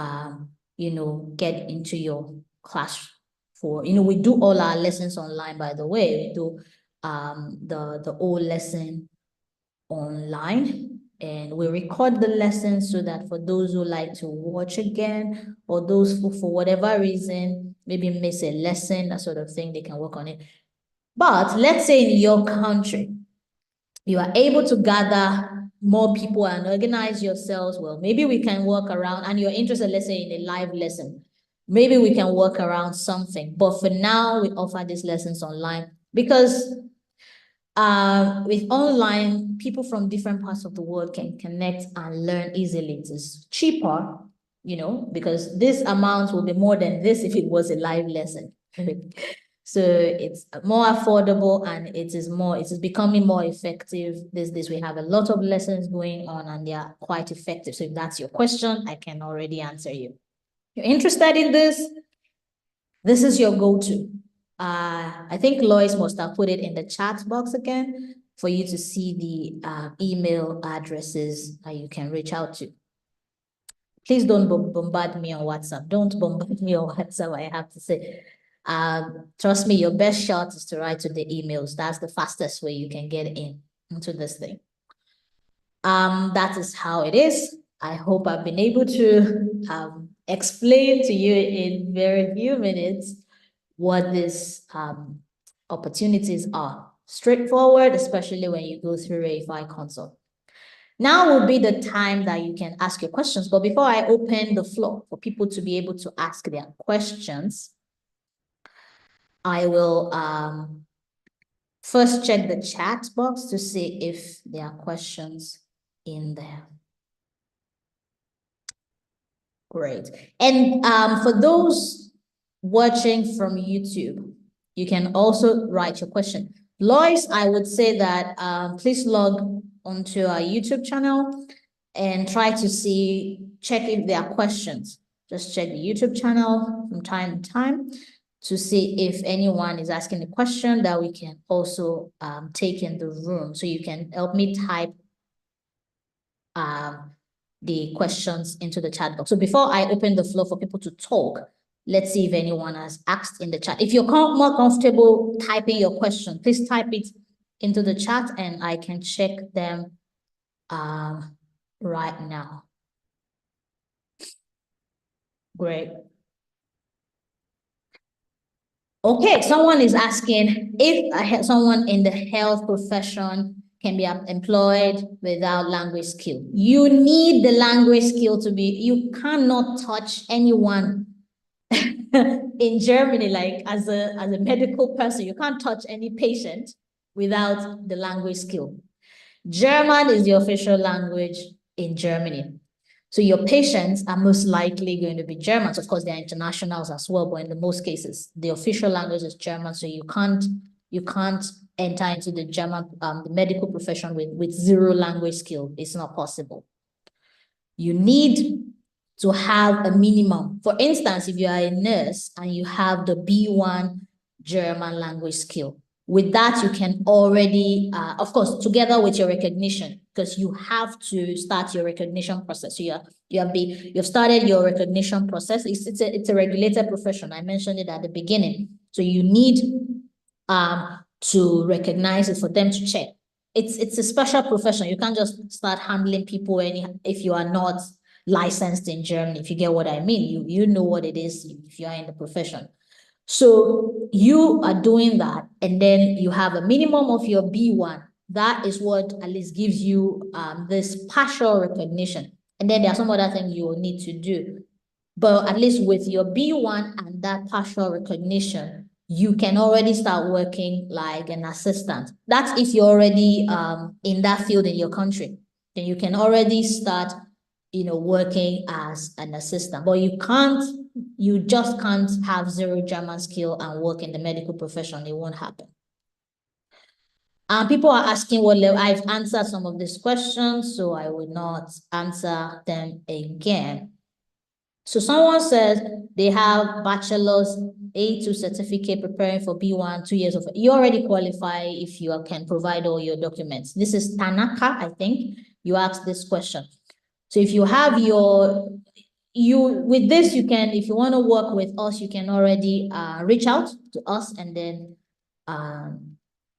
get into your class for, we do all our lessons online, by the way. We do the whole lesson online, and we record the lessons so that for those who like to watch again, or those who for whatever reason maybe miss a lesson, that sort of thing, they can work on it. But let's say in your country, you are able to gather more people and organize yourselves. Well, maybe we can work around, and you're interested, let's say, in a live lesson. Maybe we can work around something. But for now, we offer these lessons online because with online, people from different parts of the world can connect and learn easily. It is cheaper, because this amount will be more than this if it was a live lesson. So it's more affordable and it is becoming more effective these days. We have a lot of lessons going on and they are quite effective. So if that's your question, I can already answer you. You're interested in this? This is your go-to. I think Lois must have put it in the chat box again for you to see the email addresses that you can reach out to. Please don't bombard me on WhatsApp. Don't bombard me on WhatsApp, I have to say. Trust me, your best shot is to write to the emails. That's the fastest way you can get into this thing. That is how it is. I hope I've been able to explain to you in very few minutes what these opportunities are. Straightforward, especially when you go through AFI consult. Now will be the time that you can ask your questions. But before I open the floor for people to be able to ask their questions, I will first check the chat box to see if there are questions in there. Great. And for those watching from YouTube, you can also write your question. Lois, I would say that please log onto our YouTube channel and try to check if there are questions. Just check the YouTube channel from time to time to see if anyone is asking a question that we can also take in the room. So you can help me type the questions into the chat box. So before I open the floor for people to talk, let's see if anyone has asked in the chat. If you're more comfortable typing your question, please type it into the chat and I can check them right now. Great. Okay, someone is asking if someone in the health profession can be employed without language skill. You need the language skill you cannot touch anyone in Germany, like as a medical person, you can't touch any patient without the language skill. German is the official language in Germany. So your patients are most likely going to be Germans. Of course, they're internationals as well, but in the most cases, the official language is German. So you can't enter into the German the medical profession with zero language skill. It's not possible. You need to have a minimum. For instance, if you are a nurse and you have the B1 German language skill, with that, you can already, of course, together with your recognition, because you have to start your recognition process. So you've started your recognition process. It's a regulated profession. I mentioned it at the beginning. So you need to recognize it for them to check. It's a special profession. You can't just start handling people if you are not licensed in Germany, if you get what I mean. You know what it is if you are in the profession. So you are doing that, and then you have a minimum of your B1. That is what at least gives you this partial recognition. And then there are some other things you will need to do. But at least with your B1 and that partial recognition, you can already start working like an assistant. That's if you're already in that field in your country. Then you can already start, working as an assistant. But you just can't have zero German skill and work in the medical profession. It won't happen. People are asking what level. I've answered some of these questions, so I will not answer them again. So someone says they have bachelor's A2 certificate preparing for B1, 2 years of, you already qualify if you can provide all your documents. This is Tanaka, I think. You asked this question. So if you have with this, you can, if you want to work with us, you can already reach out to us, and then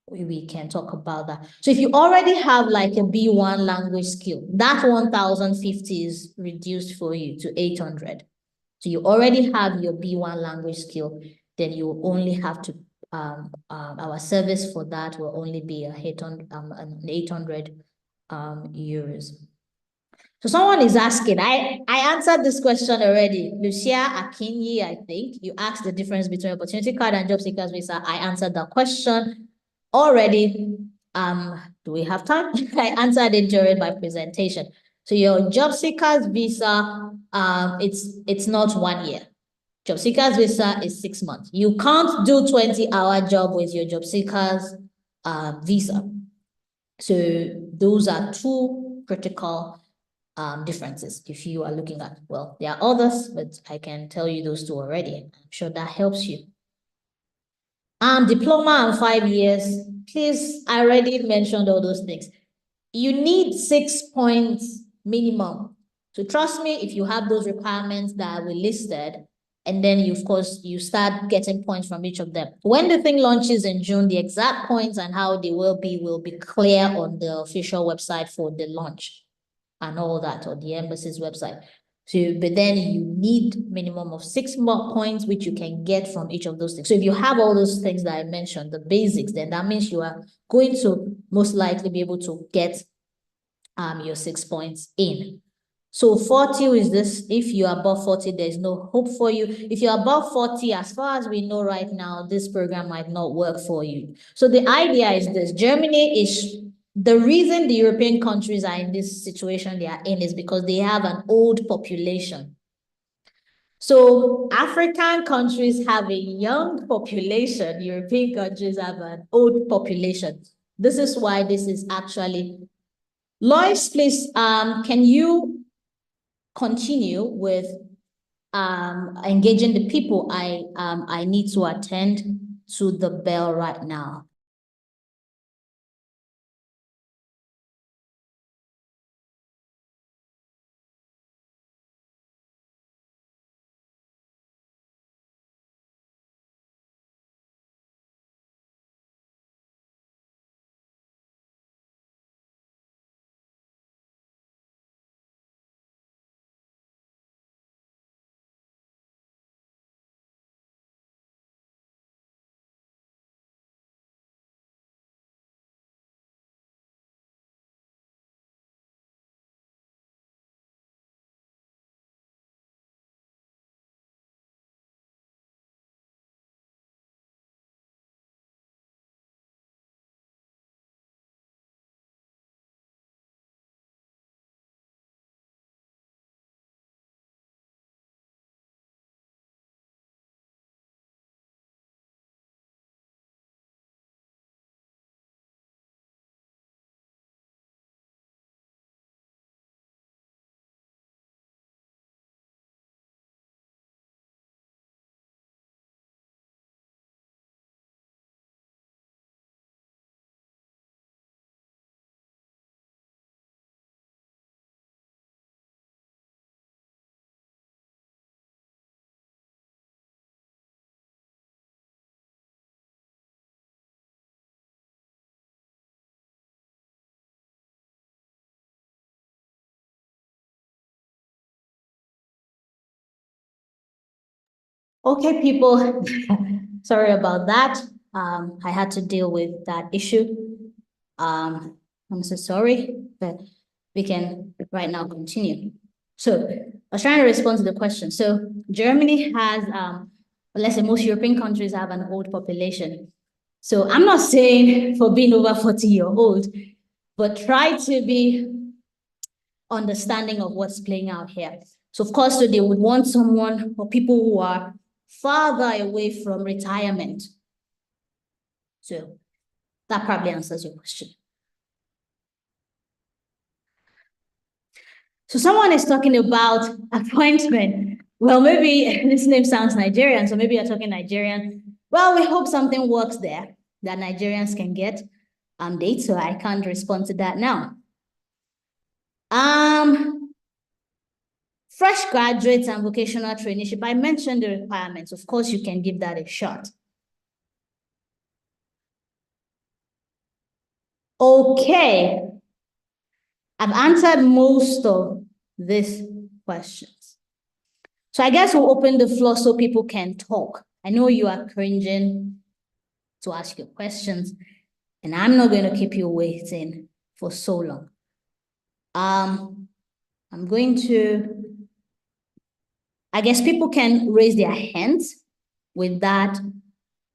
we can talk about that. So if you already have like a B1 language skill, that 1,050 is reduced for you to 800. So you already have your B1 language skill, then you only have to, our service for that will only be an 800 euros. So someone is asking, I answered this question already. Lucia Akinyi, I think, you asked the difference between opportunity card and job seekers visa. I answered that question already. Do we have time? I answered it during my presentation. So your job seekers visa, it's not 1 year. Job seekers visa is 6 months. You can't do 20-hour job with your job seekers visa. So those are two critical differences if you are looking at, well, there are others, but I can tell you those two already. I'm sure that helps you. Diploma and 5 years, please, I already mentioned all those things. You need 6 points minimum. So trust me, if you have those requirements that we listed, and then you, of course, you start getting points from each of them. When the thing launches in June, the exact points and how they will be clear on the official website for the launch and all that, or the embassy's website. So, but then you need minimum of 6 more points, which you can get from each of those things. So if you have all those things that I mentioned, the basics, then that means you are going to most likely be able to get your 6 points in. So 40 is this, if you are above 40, there's no hope for you. If you're above 40, as far as we know right now, this program might not work for you. So the idea is this: Germany is, the reason the European countries are in this situation they are in is because they have an old population. So African countries have a young population, European countries have an old population. This is why this is actually, Lois, please, can you continue with engaging the people? I need to attend to the bell right now. Okay, people, sorry about that. I had to deal with that issue. I'm so sorry, but we can right now continue. So I was trying to respond to the question. So Germany has, let's say most European countries have an old population. So I'm not saying for being over 40-year-old, but try to be understanding of what's playing out here. So of course, so they would want someone or people who are farther away from retirement. So that probably answers your question. So someone is talking about appointment. Well, maybe this name sounds Nigerian, so maybe you're talking Nigerian. Well, we hope something works there that Nigerians can get dates, so I can't respond to that now. Fresh graduates and vocational traineeship. I mentioned the requirements. Of course, you can give that a shot. Okay. I've answered most of these questions. So I guess we'll open the floor so people can talk. I know you are cringing to ask your questions, and I'm not going to keep you waiting for so long. I'm going to, I guess people can raise their hands. With that,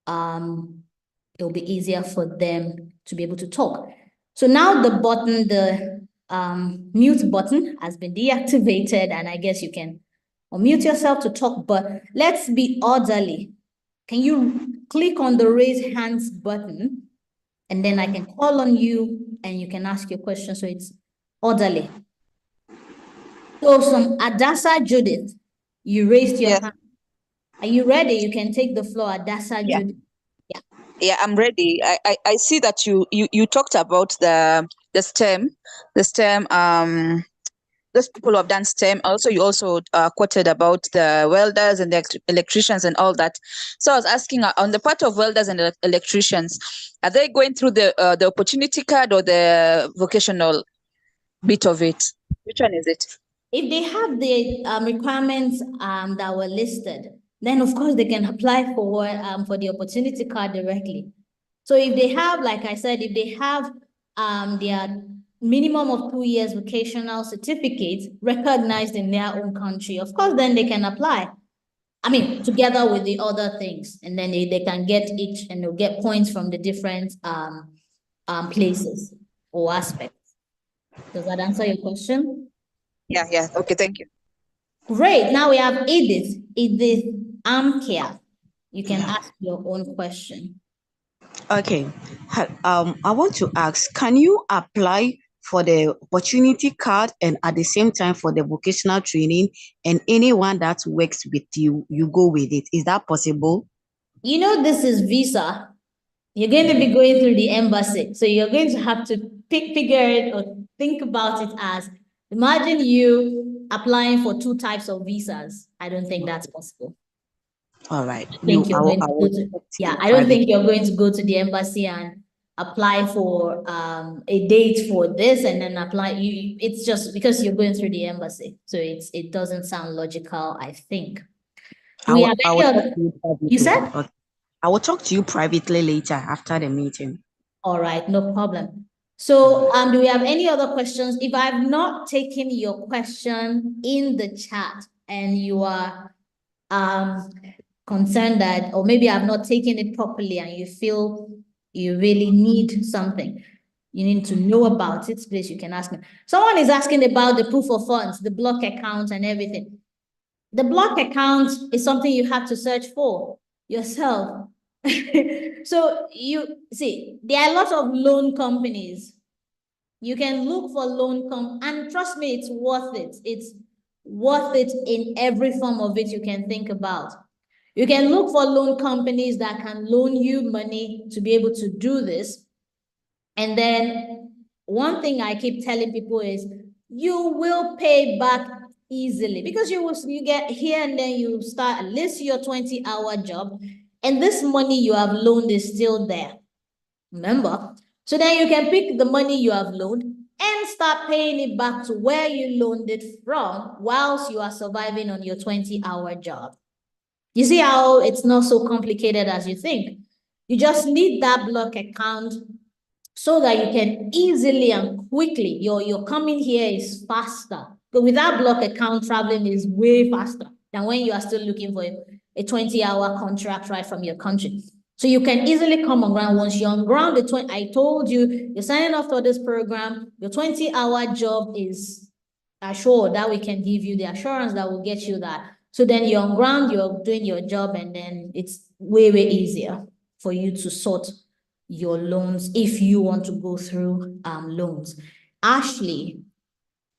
it'll be easier for them to be able to talk. So now the button, the mute button has been deactivated, and I guess you can unmute yourself to talk, but let's be orderly. Can you click on the raise hands button, and then I can call on you and you can ask your question, so it's orderly. So from Adasa Judith, you raised your hand. Are you ready? You can take the floor, Adasa Judith. Yeah, I'm ready. I see that you talked about the STEM, those people who have done STEM. Also, you also quoted about the welders and the electricians and all that. So I was asking on the part of welders and electricians, are they going through the opportunity card or the vocational bit of it? Which one is it? If they have the requirements that were listed, then of course they can apply for the opportunity card directly. So if they have, like I said, if they have their minimum of 2 years vocational certificate recognized in their own country, of course, then they can apply. I mean, together with the other things, and then they can get each, and they'll get points from the different places or aspects. Does that answer your question? Yeah. Okay, thank you. Great. Now we have Edith. Edith Amkia. You can ask your own question. Okay. I want to ask, can you apply for the opportunity card and at the same time for the vocational training, and anyone that works with you, you go with it? Is that possible? You know, this is visa. You're going to be going through the embassy. So you're going to have to figure it or think about it as, imagine you applying for 2 types of visas. I don't think that's possible. All right. I don't think you're going to go to the embassy and apply for a date for this and then apply. It's just because you're going through the embassy. So it doesn't sound logical, I think. You said? Okay. I will talk to you privately later after the meeting. All right, no problem. So do we have any other questions? If I've not taken your question in the chat and you are concerned that, or maybe I've not taken it properly and you feel you really need something, you need to know about it, please, you can ask me. Someone is asking about the proof of funds, the block account and everything. The block account is something you have to search for yourself. So you see, there are a lot of loan companies. You can look for and trust me, it's worth it. It's worth it in every form of it you can think about. You can look for loan companies that can loan you money to be able to do this. And then one thing I keep telling people is you will pay back easily, because you get here and then you start at least your 20-hour job, and this money you have loaned is still there. Remember? So then you can pick the money you have loaned and start paying it back to where you loaned it from whilst you are surviving on your 20-hour job. You see how it's not so complicated as you think. You just need that block account so that you can easily and quickly, your coming here is faster. But with that block account, traveling is way faster than when you are still looking for a 20-hour contract right from your country. So you can easily come on ground. Once you're on ground, I told you, you're signing up for this program, your 20-hour job is assured. That we can give you the assurance that will get you that. So then you're on ground, you're doing your job, and then it's way, way easier for you to sort your loans if you want to go through loans. Ashley,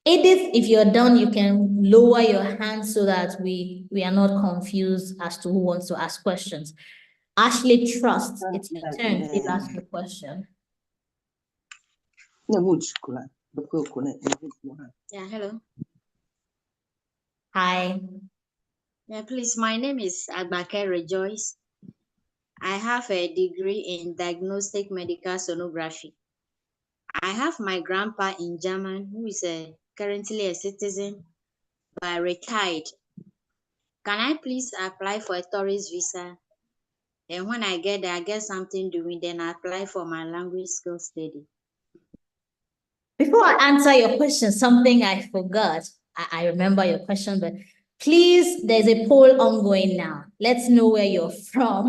Edith, if you're done, you can lower your hand so that we are not confused as to who wants to ask questions. Ashley Trust, it's your turn. Please ask your question. Yeah, hello. Hi. Yeah, please, my name is Agbake Rejoice. I have a degree in diagnostic medical sonography. I have my grandpa in Germany who is currently a citizen but retired. Can I please apply for a tourist visa? And when I get there, I get something doing, then I apply for my language skill study. Before I answer your question, something I forgot. I remember your question, but please, there's a poll ongoing now. Let's know where you're from.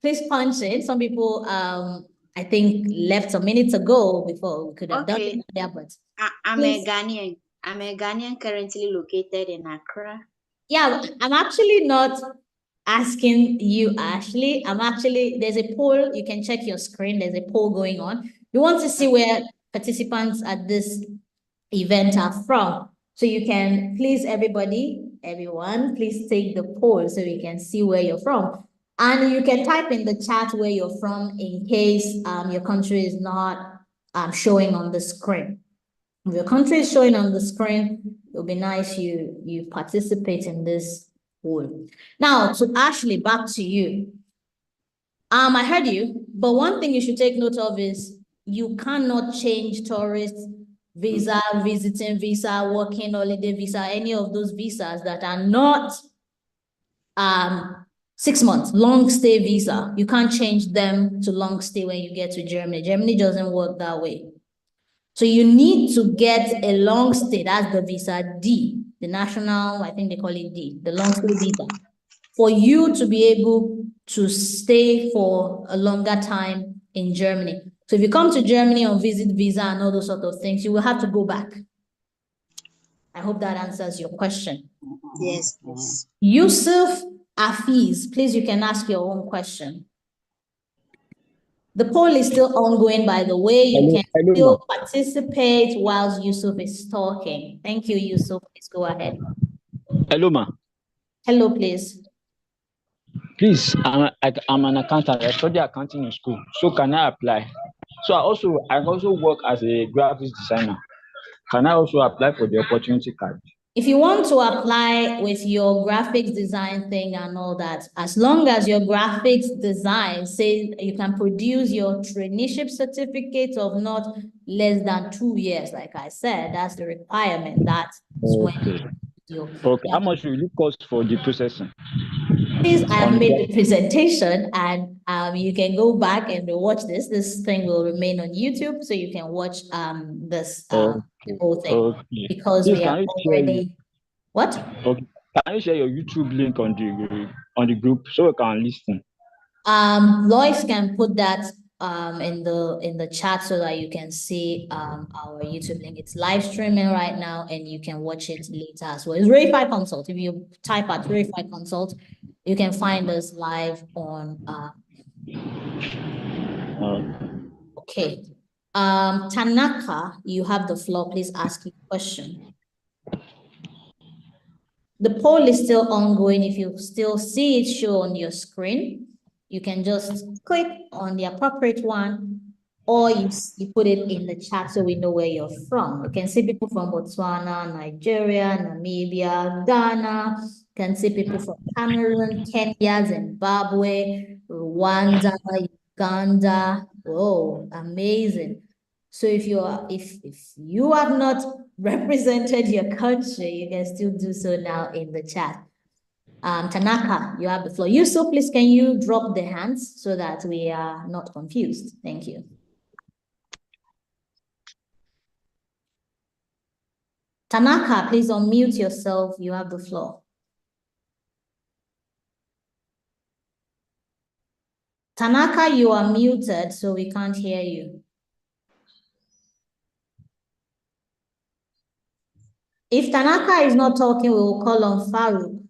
Please punch it. Some people, I think, left a minute ago before we could have done it there, but I'm a Ghanaian. I'm a Ghanaian currently located in Accra. Yeah, I'm actually not asking you, Ashley. There's a poll. You can check your screen. There's a poll going on. You want to see where participants at this event are from. So you can, please, everyone, please take the poll so we can see where you're from. And you can type in the chat where you're from in case your country is not showing on the screen. If your country is showing on the screen, it'll be nice you participate in this poll. Now, to Ashley, back to you. I heard you, but one thing you should take note of is you cannot change tourist visa, visiting visa, working holiday visa, any of those visas that are not 6 months, long stay visa. You can't change them to long stay when you get to Germany. Germany doesn't work that way. So you need to get a long stay, that's the visa D, the national, I think they call it D, the long stay visa, for you to be able to stay for a longer time in Germany. So if you come to Germany on visit visa and all those sort of things, you will have to go back. I hope that answers your question. Yes, please. Yusuf Afiz, please, you can ask your own question. The poll is still ongoing, by the way. You can still participate whilst Yusuf is talking. Thank you, Yusuf. Please go ahead. Hello, ma. Hello, please. Please, I'm an accountant. I study accounting in school. So can I apply? So I also work as a graphics designer. Can I also apply for the opportunity card? If you want to apply with your graphics design thing and all that, as long as your graphics design says you can produce your traineeship certificate of not less than 2 years, like I said, that's the requirement. That's okay. How much will it cost for the processing? Please, I have made the presentation, and you can go back and watch this. This thing will remain on YouTube, so you can watch this whole thing. Because we are already what? Okay. Can you share your YouTube link on the group so we can listen? Lois can put that in the chat so that you can see our YouTube link. It's live streaming right now, and you can watch it later as well. It's Verify Consult. If you type at Verify Consult, you can find us live on okay. Tanaka, you have the floor. Please ask your question. The poll is still ongoing. If you still see it show on your screen, you can just click on the appropriate one, or you put it in the chat so we know where you're from. You can see people from Botswana, Nigeria, Namibia, Ghana. You can see people from Cameroon, Kenya, Zimbabwe, Rwanda, Uganda. Whoa, amazing. So if you have not represented your country, you can still do so now in the chat. Tanaka, you have the floor. Yusuf, please, can you drop the hands so that we are not confused? Thank you. Tanaka, please unmute yourself. You have the floor. Tanaka, you are muted, so we can't hear you. If Tanaka is not talking, we will call on Farouk.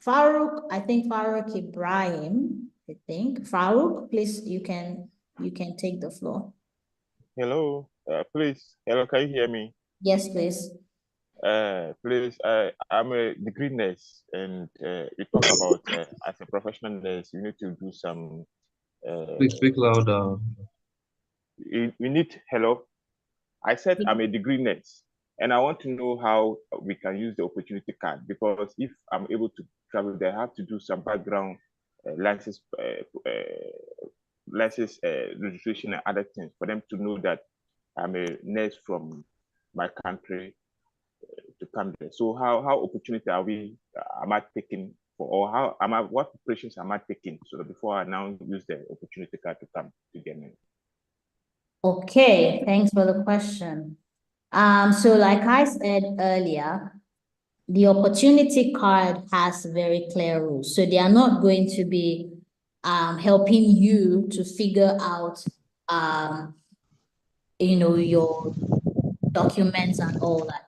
Farouk, I think Farouk Ibrahim, I think. Farouk, please, you can take the floor. Hello, please. Hello, can you hear me? Yes, please. Please, I'm a degree nurse, and we talk about as a professional nurse, you need to do some. Please speak louder. We need hello. I said I'm a degree nurse, and I want to know how we can use the opportunity card, because if I'm able to travel there, I have to do some background license, registration and other things for them to know that I'm a nurse from my country to come there. So how opportunity am I taking for, or what preparations am I taking so that before I now use the opportunity card to come to get me? Okay, thanks for the question. So like I said earlier, the opportunity card has very clear rules. So they are not going to be helping you to figure out your documents and all that.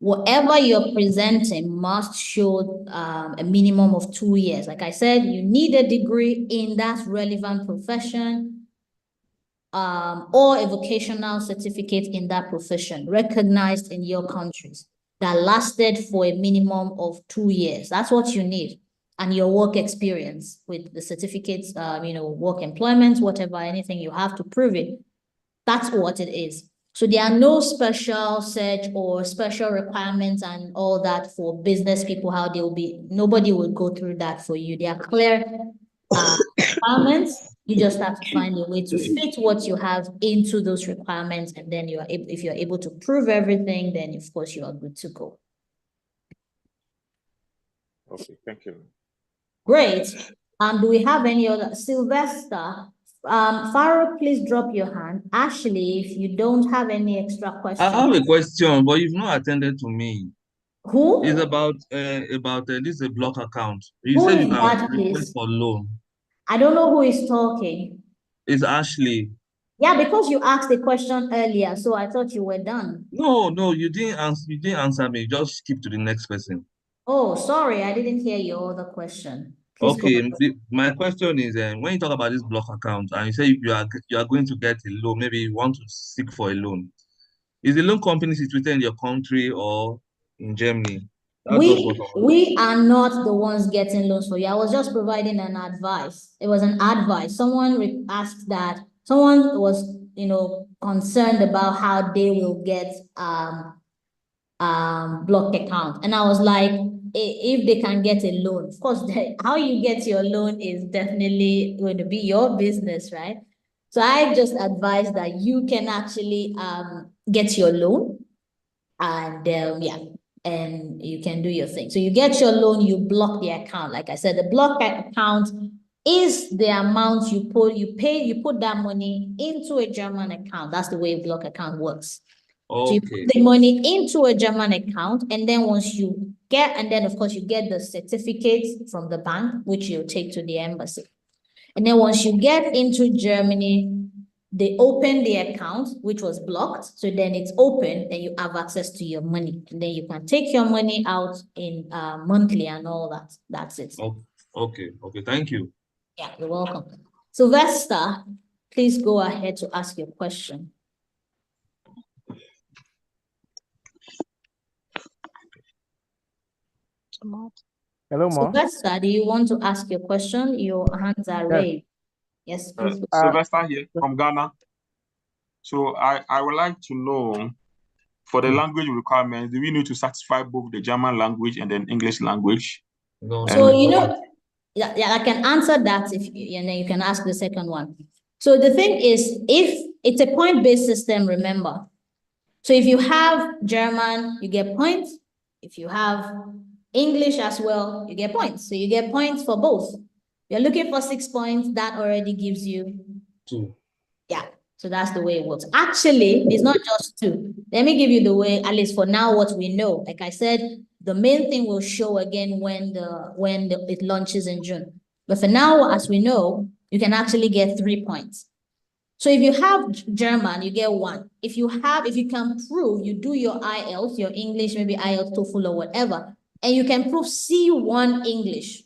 Whatever you're presenting must show a minimum of 2 years. Like I said, you need a degree in that relevant profession, or a vocational certificate in that profession recognized in your countries that lasted for a minimum of 2 years. That's what you need. And your work experience with the certificates, work employment, whatever, anything you have to prove it. That's what it is. So there are no special search or special requirements and all that for business people, how they'll be, nobody will go through that for you. There are clear requirements. You just have to find a way to fit what you have into those requirements. And then if you're able to prove everything, then of course you are good to go. Okay, thank you. Great. Do we have any other? Sylvester, Farouk, please drop your hand. Ashley, if you don't have any extra questions. I have a question, but you've not attended to me. Who? It's about this block account. You Who said is you can that, request please? for loan. I don't know who is talking. It's Ashley. Yeah, because you asked the question earlier, so I thought you were done. No, you didn't answer. You didn't answer me. Just skip to the next person. Oh, sorry, I didn't hear your other question. Please go Okay, ahead. my question is, when you talk about this block account and you say you are going to get a loan, maybe you want to seek for a loan, is the loan company situated in your country or in Germany? That's just what I want. We are not the ones getting loans for you. I was just providing an advice. It was an advice. Someone asked that. Someone was, concerned about how they will get blocked account, and I was like, if they can get a loan, of course, how you get your loan is definitely going to be your business, right? So I just advise that you can actually get your loan, and and you can do your thing. So you get your loan, you block the account. Like I said, the block account is the amount you put that money into a German account. That's the way a block account works. Okay. So you put the money into a German account, and then once you get, and then of course you get the certificate from the bank, which you take to the embassy. And then once you get into Germany, they open the account, which was blocked. So then it's open, and you have access to your money. And then you can take your money out in monthly and all that. That's it. Okay. Thank you. Yeah, you're welcome. Sylvester, please go ahead to ask your question. Hello, Ma. Sylvester, do you want to ask your question? Your hands are raised. Yes, please. Sylvester here from Ghana. So I would like to know, for the language requirements, do we need to satisfy both the German language and then English language? No. So, yeah, I can answer that if you can ask the second one. So the thing is, if it's a point-based system, remember. So if you have German, you get points. If you have English as well, you get points. So you get points for both. You're looking for 6 points, that already gives you 2. Yeah, so that's the way it works. Actually, it's not just 2. Let me give you the way, at least for now, what we know. Like I said, the main thing will show again when it launches in June. But for now, as we know, you can actually get 3 points. So if you have German, you get 1. If you can prove you do your IELTS, your English, maybe IELTS, TOEFL or whatever, and you can prove C1 English,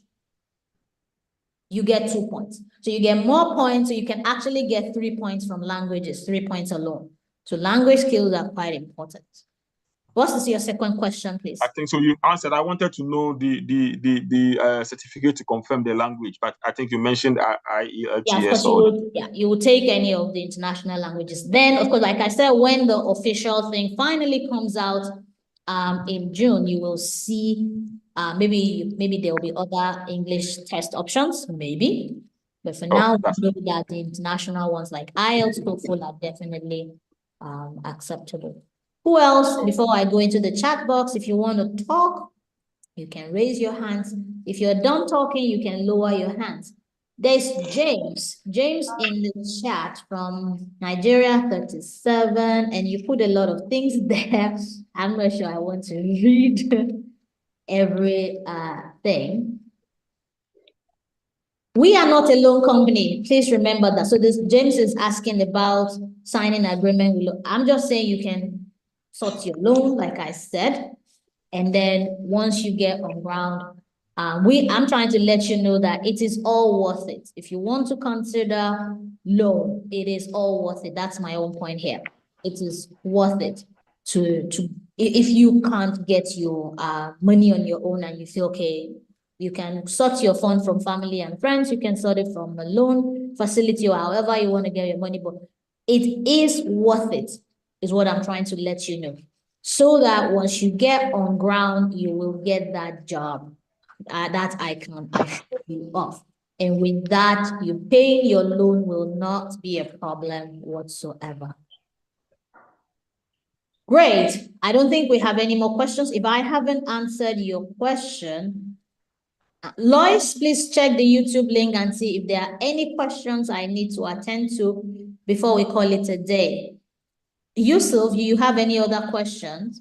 you get 2 points. So you get more points, so you can actually get 3 points from languages, 3 points alone. So language skills are quite important. What is your second question, please? I think so. You answered. I wanted to know the certificate to confirm the language, but I think you mentioned IELTS. Yeah, of course, you will take any of the international languages. Then, of course, like I said, when the official thing finally comes out in June, you will see maybe there will be other English test options, maybe. But for now, we know that the international ones like IELTS, TOEFL are definitely acceptable. Who else? Before I go into the chat box, if you want to talk, you can raise your hands. If you're done talking, you can lower your hands. There's James. James in the chat from Nigeria, 37, and you put a lot of things there. I'm not sure I want to read every thing. We are not a loan company. Please remember that. So this James is asking about signing agreement with loan. I'm just saying you can sort your loan, like I said. And then once you get on ground, I'm trying to let you know that it is all worth it. If you want to consider loan, it is all worth it. That's my own point here. It is worth it if you can't get your money on your own and you feel okay, you can sort your fund from family and friends, you can sort it from a loan facility or however you want to get your money, but it is worth it, is what I'm trying to let you know. So that once you get on ground, you will get that job that I can assure you of. And with that, you paying your loan will not be a problem whatsoever. Great. I don't think we have any more questions. If I haven't answered your question, Lois, please check the YouTube link and see if there are any questions I need to attend to before we call it a day. Yusuf, do you have any other questions?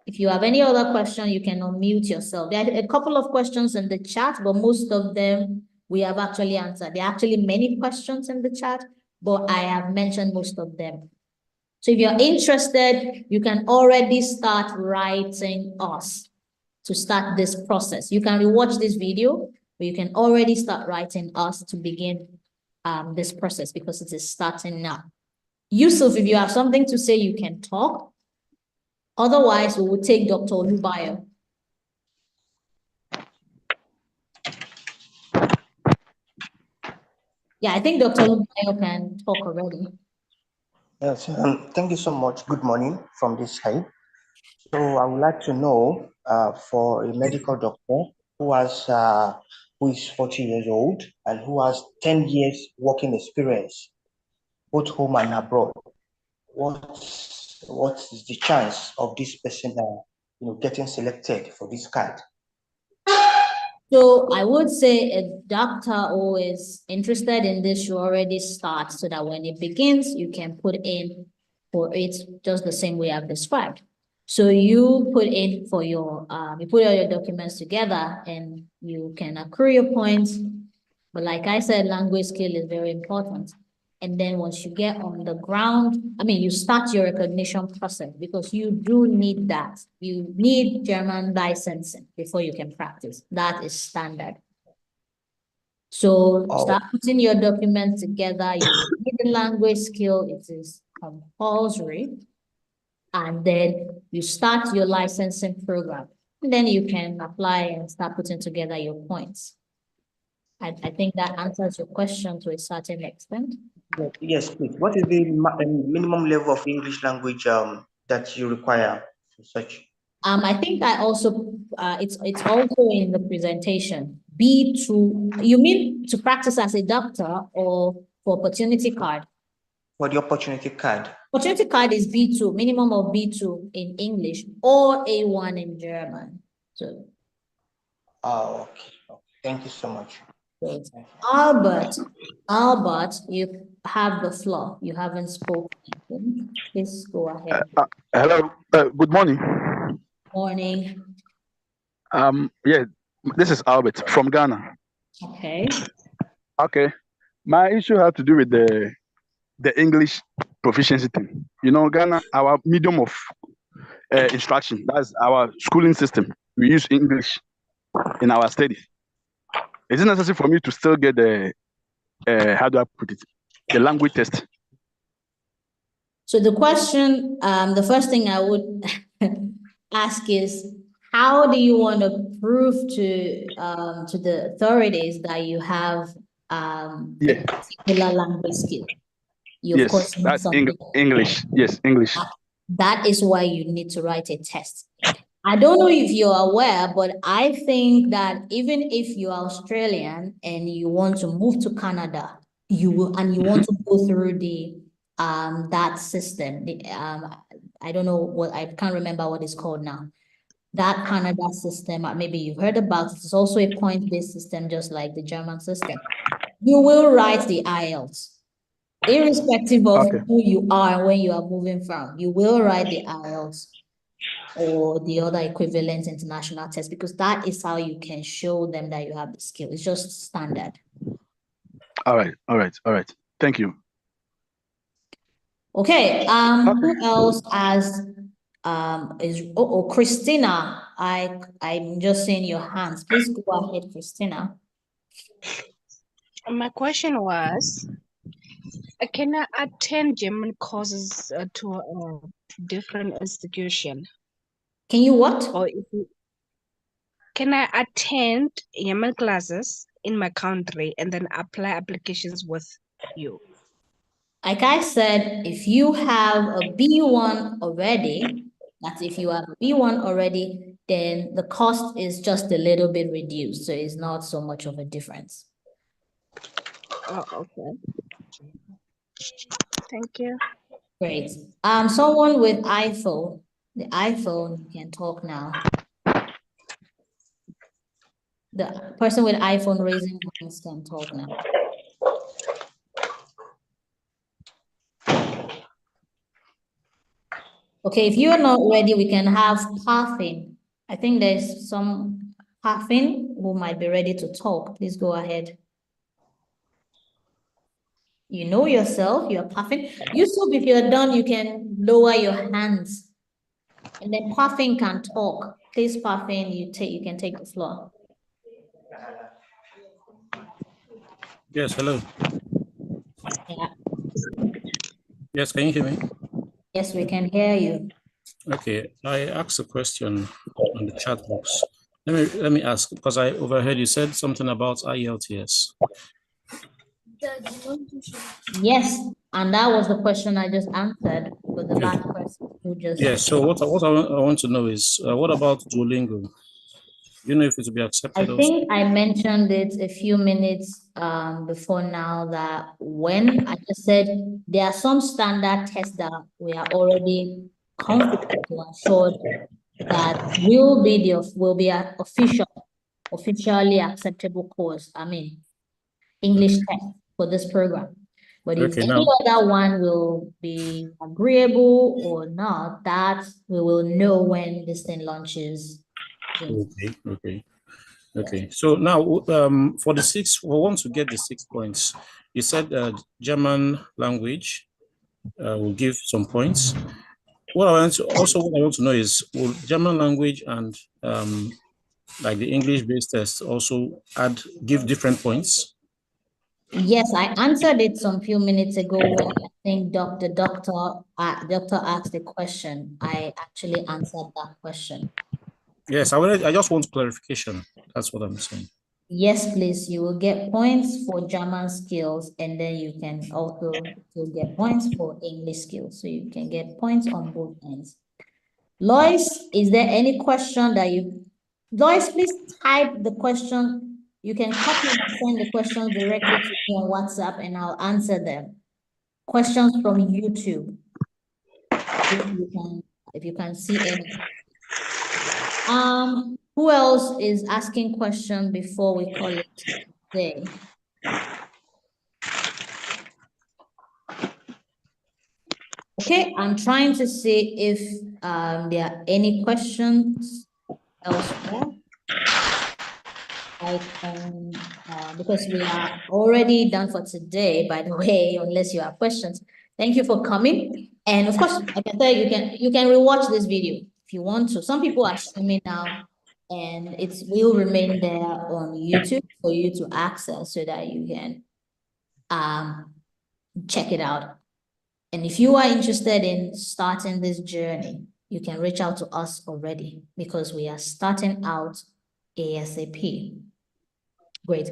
If you have any other question, you can unmute yourself. There are a couple of questions in the chat, but most of them we have actually answered. There are actually many questions in the chat, but I have mentioned most of them. So if you're interested, you can already start writing us to start this process. You can rewatch this video, but you can already start writing us to begin this process because it is starting now. Yusuf, if you have something to say, you can talk. Otherwise, we will take Dr. Olubayo. Yeah, I think Dr. Olubayo can talk already. Yes, thank you so much. Good morning from this side. So I would like to know for a medical doctor who is 40 years old and who has 10 years working experience, both home and abroad, what is the chance of this person getting selected for this card? So I would say a doctor who is interested in this should already start so that when it begins, you can put in for it just the same way I've described. So you put in for your, you put all your documents together and you can accrue your points. But like I said, language skill is very important. And then once you get on the ground, you start your recognition process because you do need that. You need German licensing before you can practice. That is standard. So start putting your documents together. You need the language skill. It is compulsory. And then you start your licensing program. And then you can apply and start putting together your points. I think that answers your question to a certain extent. Yes, please. What is the minimum level of English language that you require for such? I think I also, it's also in the presentation. B2, you mean to practice as a doctor or for opportunity card? For the opportunity card. Opportunity card is B2, minimum of B2 in English or A1 in German. So Oh, okay. Thank you so much. Great. Albert, you have the floor. You haven't spoken. Please go ahead. Hello. Good morning. Morning. Yeah, this is Albert from Ghana. Okay. Okay. My issue had to do with the English proficiency thing. You know, Ghana, our medium of instruction, that's our schooling system. We use English in our studies. Is it necessary for me to still get the how do I put it, the language test? So the question, the first thing I would ask is, how do you want to prove to the authorities that you have a particular language skill? You of course need That's something. English. Yes, English. That is why you need to write a test. I don't know if you're aware, but I think that even if you're Australian and you want to move to Canada, you want to go through the that system. I don't know what, I can't remember what it's called now. That Canada system, maybe you've heard about it. It's also a point-based system, just like the German system. You will write the IELTS, irrespective of who you are and where you are moving from. You will write the IELTS or the other equivalent international test, because that is how you can show them that you have the skill. It's just standard. All right. Thank you. Okay. Who else has Christina? I'm just seeing your hands. Please go ahead, Christina. My question was, can I attend German courses to a different institution? Can you what? Or can I attend German classes in my country and then apply applications with you? Like I said, if you have a B1 already, that's if you have a B1 already, then the cost is just a little bit reduced. So it's not so much of a difference. Oh, okay. Thank you. Great. Someone with iPhone, the iPhone, you can talk now. The person with iPhone raising hands can talk now. Okay, if you're not ready, we can have Parfin. I think there's some Parfin who might be ready to talk. Please go ahead. You know yourself, you're Parfin. Yusuf, if you're done, you can lower your hands. And then Parfin can talk. Please, Parfin, you can take the floor. Yes, hello. Yeah. Yes, can you hear me? Yes, we can hear you. Okay, I asked a question on the chat box. Let me ask, because I overheard you said something about IELTS. Yes, and that was the question I just answered for the last person who just. Yes, so what I want to know is, what about Duolingo? You know if it will be accepted I think I mentioned it a few minutes before now, that when I just said there are some standard tests that we are already confident to ensure that will be an officially acceptable course. I mean, English test for this program. But if any other one will be agreeable or not, that we will know when this thing launches. Okay. So now, for the 6, we want to get the 6 points. You said German language will give some points. What I want to know is, will German language and like the English-based test also give different points? Yes, I answered it some few minutes ago when I think the doctor asked the question. I actually answered that question. Yes, I just want clarification. That's what I'm saying. Yes, please. You will get points for German skills, and then you can also get points for English skills. So you can get points on both ends. Lois, is there any question that Lois, please type the question. You can copy and send the questions directly to me on WhatsApp and I'll answer them. Questions from YouTube. If you can see any. Who else is asking question before we call it day? Okay, I'm trying to see if there are any questions elsewhere. I can, because we are already done for today, by the way, unless you have questions. Thank you for coming. And of course, like I said, you can rewatch this video if you want to. Some people are streaming now, and it will remain there on YouTube for you to access so that you can check it out. And if you are interested in starting this journey, you can reach out to us already because we are starting out ASAP. Great.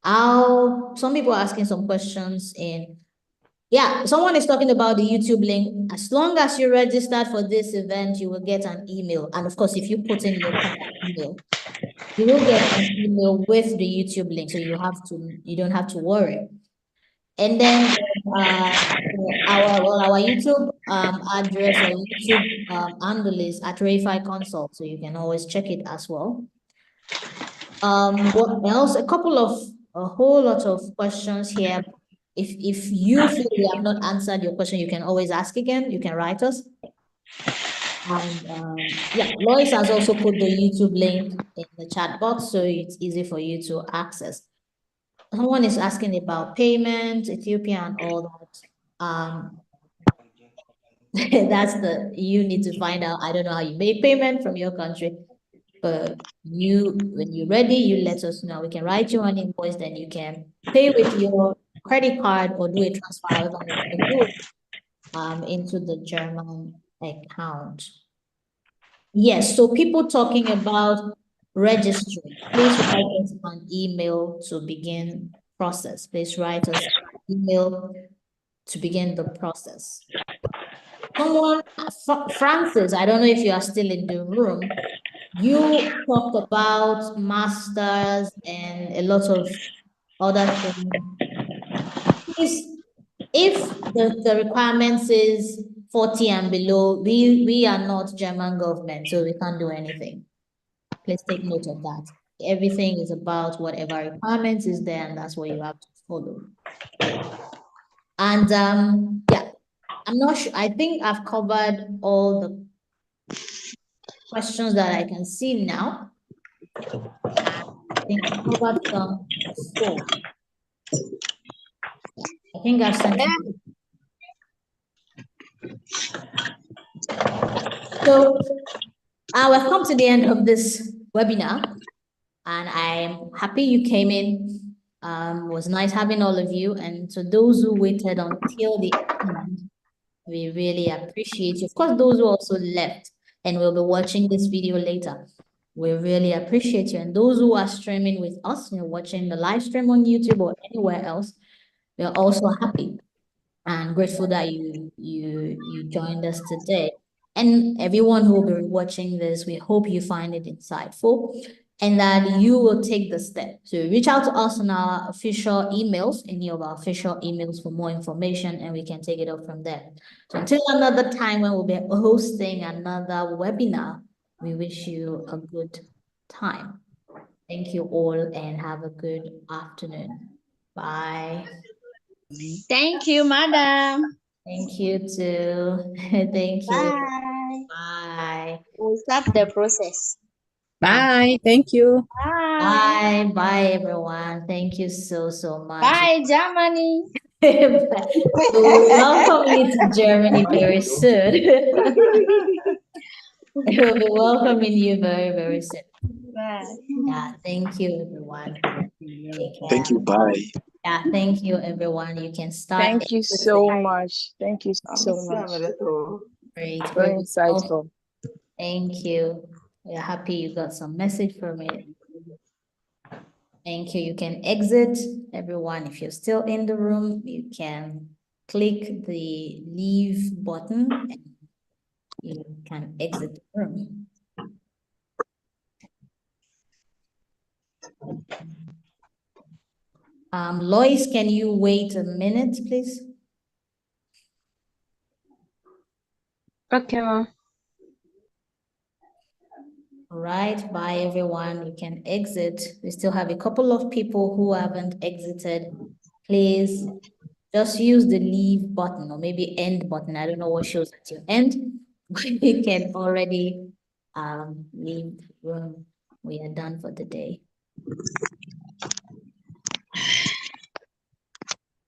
Some people are asking some questions in, yeah, someone is talking about the YouTube link. As long as you registered for this event, you will get an email. And of course, if you put in your email, you will get an email with the YouTube link. So you don't have to worry. And then our YouTube address or YouTube handle is at Verify Consult, so you can always check it as well. What else? A whole lot of questions here. If you feel we have not answered your question, you can always ask again. You can write us. And yeah, Lois has also put the YouTube link in the chat box, so it's easy for you to access. Someone is asking about payment, Ethiopia and all that. You need to find out. I don't know how you make payment from your country, but when you're ready, you let us know. We can write you an invoice, then you can pay with your credit card or do a transfer, however you want to do it, into the German account. Yes, so people talking about registering, please write us an email to begin process. Please write us an email to begin the process. Someone, Francis, I don't know if you are still in the room. You talked about masters and a lot of other things. Please, if the requirements is 40 and below, we are not German government, so we can't do anything. Please take note of that. Everything is about whatever requirements is there, and that's what you have to follow. And yeah, I'm not sure. I think I've covered all the questions that I can see now. I think I've covered some before. I think I've sent you. So we've come to the end of this webinar, and I'm happy you came in. It was nice having all of you, and to those who waited until the end, we really appreciate you. Of course, those who also left and will be watching this video later, we really appreciate you. And those who are streaming with us, watching the live stream on YouTube or anywhere else, we are also happy and grateful that you joined us today. And everyone who will be watching this, we hope you find it insightful and that you will take the step to reach out to us on our official emails, any of our official emails for more information, and we can take it up from there. So until another time when we'll be hosting another webinar, we wish you a good time. Thank you all and have a good afternoon. Bye. Thank you, madam. Thank you too. Thank you. Bye. Bye. We'll start the process. Bye. Thank you. Bye. Bye. Bye, everyone. Thank you so much. Bye, Germany. We'll welcome you to Germany very soon. We'll be welcoming you very soon. Bye. Yeah, thank you, everyone. Thank you. Bye. Yeah, thank you, everyone. You can start. Thank you so much. Thank you so much. Great. Very insightful. Thank you. We're happy you got some message from it. Thank you. You can exit, everyone. If you're still in the room, you can click the leave button and you can exit the room. Lois, can you wait a minute, please? Okay, ma'am. All right, bye everyone. You can exit. We still have a couple of people who haven't exited. Please just use the leave button or maybe end button. I don't know what shows at your end, but you can already leave the room. We are done for the day.